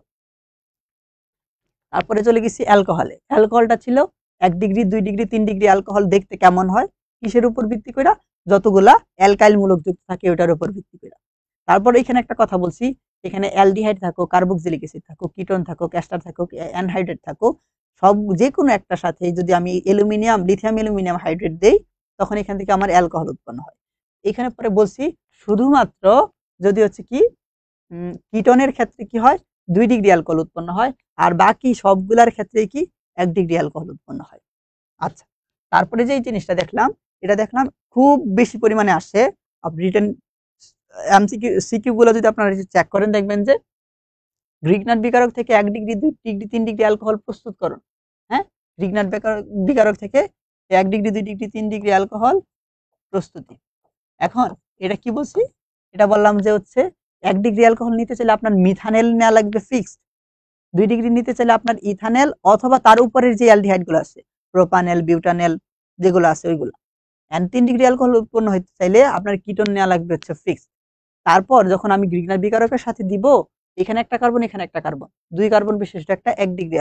তারপরে চলে গেছি অ্যালকোহলে। অ্যালকোহলটা ছিল 1 ডিগ্রি 2 ডিগ্রি 3 ডিগ্রি অ্যালকোহল দেখতে কেমন হয়, কিসের উপর ভিত্তি করে, যতগুলা অ্যালকাইল মূলক যুক্ত থাকে ওটার উপর ভিত্তি করে। তারপরে এখানে একটা কথা বলছি, এখানে অ্যালডিহাইড থাকো, কার্বক্সিলিক অ্যাসিড থাকো, কিটোন থাকো, ক্যাস্টার থাকো, অ্যানহাইড্রেট থাকো, সব যে কোনো একটা সাথে যদি আমি অ্যালুমিনিয়াম, লিথিয়াম অ্যালুমিনিয়াম হাইড্রেট দেই, তখন এখান থেকে আমার অ্যালকোহল উৎপন্ন হয়। এখানে পরে বলছি শুধুমাত্র যদি হচ্ছে কি কিটোনের ক্ষেত্রে কি হয়, 2 ডিগ্রি অ্যালকোহল উৎপন্ন হয়, আর বাকি সবগুলার ক্ষেত্রে কি 1 ডিগ্রি অ্যালকোহল উৎপন্ন হয়। আচ্ছা, তারপরে যে জিনিসটা দেখলাম, এটা দেখলাম খুব বেশি পরিমাণে আসে। আপনি রিটেন এমসিকিউ সিকিউ গুলো যদি আপনারা চেক করেন, দেখবেন যে গ্রিগনাট বিকারক থেকে 1 ডিগ্রি 2 ডিগ্রি 3 ডিগ্রি অ্যালকোহল প্রস্তুত করুন। হ্যাঁ, গ্রিগনাট বিকারক থেকে 1 ডিগ্রি 2 ডিগ্রি 3 ডিগ্রি অ্যালকোহল প্রস্তুতি। এখন এটা কি বলছি, এটা বললাম যে হচ্ছে 1 ডিগ্রি অ্যালকোহল নিতে চাইলে আপনার মিথানেল নেওয়া লাগবে ফিক্সড, 2 ডিগ্রি নিতে চাইলে আপনার ইথানেল অথবা তার উপরের যে অ্যালডিহাইড গুলো আছে, প্রোপানেল, বিউটানেল যেগুলো আছে ওইগুলো। এন্ড 3 ডিগ্রি অ্যালকোহল উৎপন্ন হতে চাইলে আপনার কিটোন নেওয়া লাগবে হচ্ছে ফিক্সড। তারপর যখন আমি গ্রিগনার বিকারকের সাথে দিব, এখানে একটা কার্বন, এখানে একটা কার্বন, 2 কার্বন বিশিষ্ট একটা 1 ডিগ্রি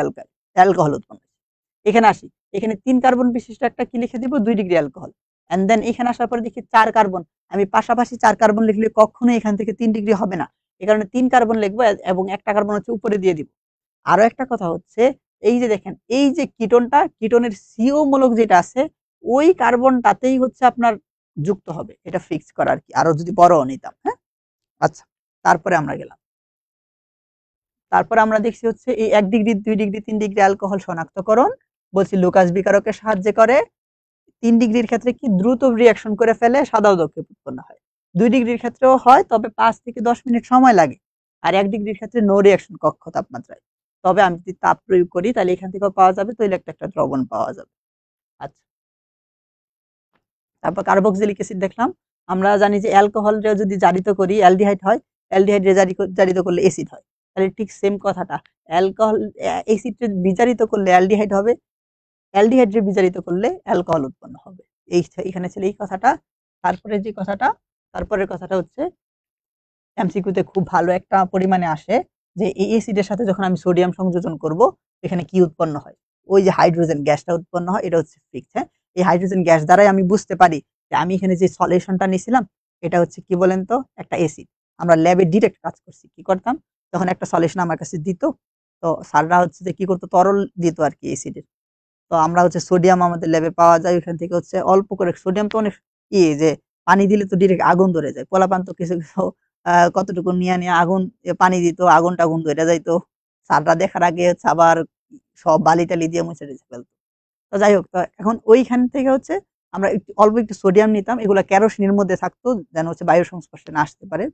অ্যালকোহল উৎপন্ন। এখানে আসি, এখানে 3 কার্বন বিশিষ্ট একটা কি লিখে দিব, 2 ডিগ্রি অ্যালকোহল। এন্ড দেন এখানে আসার পরে দেখি 4 কার্বন, আমি পাশাপাশি 4 কার্বন লিখলে কখনোই এখান থেকে 3 ডিগ্রি হবে না, এই কারণে 3 কার্বন লিখবো এবং একটা কার্বন হচ্ছে উপরে দিয়ে দিব। আরো একটা কথা হচ্ছে, এই যে দেখেন এই যে কিটোনটা, কিটোনের সিও মূলক যেটা আছে, ওই কার্বনটাতেই হচ্ছে আপনার যুক্ত হবে, এটা ফিক্স করা আর কি, আরো যদি বড় নিতাম। হ্যাঁ, আচ্ছা, তারপরে আমরা গেলাম, তারপরে আমরা দেখছি হচ্ছে এই 1 ডিগ্রি 2 ডিগ্রি 3 ডিগ্রি অ্যালকোহল শনাক্তকরণ বলছি লুকাস বিকারকের সাহায্যে করে। 3 ডিগ্রির ক্ষেত্রে কি দ্রুত রিঅ্যাকশন করে ফেলে, সাদা উদ্দীপক উৎপন্ন হয়। 2 ডিগ্রির ক্ষেত্রেও হয়, তবে 5 থেকে 10 মিনিট সময় লাগে। আর 1 ডিগ্রির ক্ষেত্রে নো রিঅ্যাকশন কক্ষ তাপমাত্রায়। তবে আমি যদি তাপ প্রয়োগ করি, তাহলে এখান থেকেও পাওয়া যাবে, তৈলাক্ত একটা দ্রবণ পাওয়া যাবে। আচ্ছা, তারপর কার্বক্সিলিক অ্যাসিড দেখলাম। আমরা জানি যে অ্যালকোহল যদি জারিত করি অ্যালডিহাইড হয়, অ্যালডিহাইড জারিত করলে অ্যাসিড হয়। তাহলে ঠিক সেম কথাটা, অ্যালকোহল অ্যাসিড বিজারিত করলে অ্যালডিহাইড হবে, অ্যালডিহাইড বিজারিত করলে অ্যালকোহল উৎপন্ন হবে। এখানে ছিল এই কথাটা। তারপরে যে কথাটা, তারপরের কথাটা হচ্ছে এমসিকিউতে খুব ভালো একটা পরিমাণে আসে, যে এই অ্যাসিডের সাথে যখন আমি সোডিয়াম সংযোজন করব, এখানে কি উৎপন্ন হয়, ওই যে হাইড্রোজেন গ্যাসটা উৎপন্ন হয়, এটা হচ্ছে ফিক্স। হ্যাঁ, এই হাইড্রোজেন গ্যাস দ্বারাই আমি বুঝতে পারি যে আমি এখানে যে সলিউশনটা নিয়েছিলাম, এটা হচ্ছে কি বলেন তো, একটা অ্যাসিড। আমরা ল্যাবে ডিরেক্ট কাজ করছি, কি করতাম, তখন একটা সলিউশন আমার কাছে দিত, তো স্যাররা হচ্ছে যে কি করতো, তরল দিত আর কি অ্যাসিডের। তো আমরা হচ্ছে সোডিয়াম আমাদের ল্যাবে পাওয়া যায়, ওইখান থেকে হচ্ছে অল্প করে সোডিয়াম তো অনেক যে পানি দিলে তো ডিরেক্ট আগুন ধরে যায়, পোলাপান তো কিছু কিছু কতটুকু নিয়ে আগুন পানি দিত, আগুন টাগুন ধরে যাইতো। স্যাররা দেখার আগে হচ্ছে আবার সব বালি টালি দিয়ে মুছে টুছে ফেলতো। তো যাই হোক, তো এখন ওইখান থেকে হচ্ছে আমরা অল্প একটু সোডিয়াম নিতাম, এগুলা কেরোসিনের মধ্যে থাকতো যেন হচ্ছে বায়ুর সংস্পর্শে না আসতে পারে।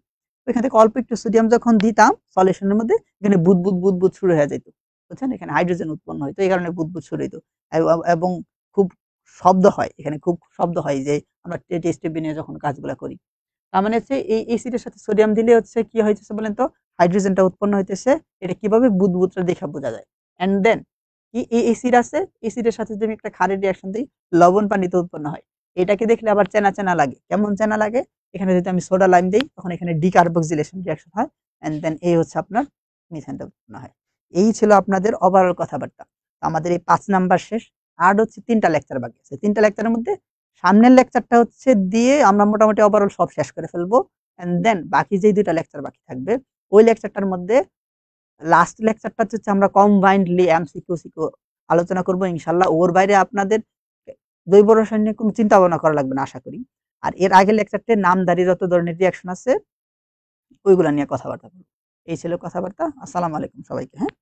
ওইখান থেকে অল্প একটু সোডিয়াম যখন দিতাম সলিউশনের মধ্যে, এখানে বুদবুদ বুদবুদ শুরু হয়ে যেত, বুঝছেন? এখানে হাইড্রোজেন উৎপন্ন হইতো, এই কারণে বুদবুদ শুরু হইতো। এবং খুব শব্দ হয়, এখানে খুব শব্দ হয় যে আমরা টেস্ট টিউব নিয়ে যখন কাজগুলা করি। তার মানে হচ্ছে এই এসিডের সাথে সোডিয়াম দিলে হচ্ছে কি হইতেছে বলেন তো, হাইড্রোজেনটা উৎপন্ন হইতেছে। এটা কিভাবে বুদবুদটা দেখা বোঝা যায়। এন্ড দেন কি এই এসিড আছে, এসিডের সাথে যদি আমি একটা ক্ষারের রিঅ্যাকশন দিই, লবণ পানিতে উৎপন্ন হয়। এটাকে দেখলে আবার চেনা চেনা লাগে। কেমন চেনা লাগে? এখানে যদি আমি সোডা লাইম দেই তখন এখানে ডিকার্বক্সিলেশন রিঅ্যাকশন হয়, এন্ড দেন এই হচ্ছে আপনার মিথেনটা উৎপন্ন হয়। এই ছিল আপনাদের ওভারঅল কথাবার্তা। আমাদের এই 5 নাম্বার শেষ। আর হচ্ছে 3টা লেকচার বাকি আছে। 3টা লেকচারের মধ্যে সামনের লেকচারটা হচ্ছে দিয়ে আমরা মোটামুটি ওভারঅল সব শেষ করে ফেলবো। এন্ড দেন বাকি যেই 2টা লেকচার বাকি থাকবে, ওই লেকচারটার মধ্যে লাস্ট লেকচারটা হচ্ছে আমরা কম্বাইন্ডলি এমসিকিউ সিকিউ আলোচনা করব ইনশাআল্লাহ। ওর বাইরে আপনাদের জৈব রসায়ন নিয়ে কোনো চিন্তা ভাবনা করা লাগবে না আশা করি। আর এর আগের লেকচারতে নামধারী যত ধরনের রিঅ্যাকশন আছে ওইগুলা নিয়ে কথাবার্তা বলবো। এই ছিল কথাবার্তা। আসসালামু আলাইকুম সবাইকে। হ্যাঁ।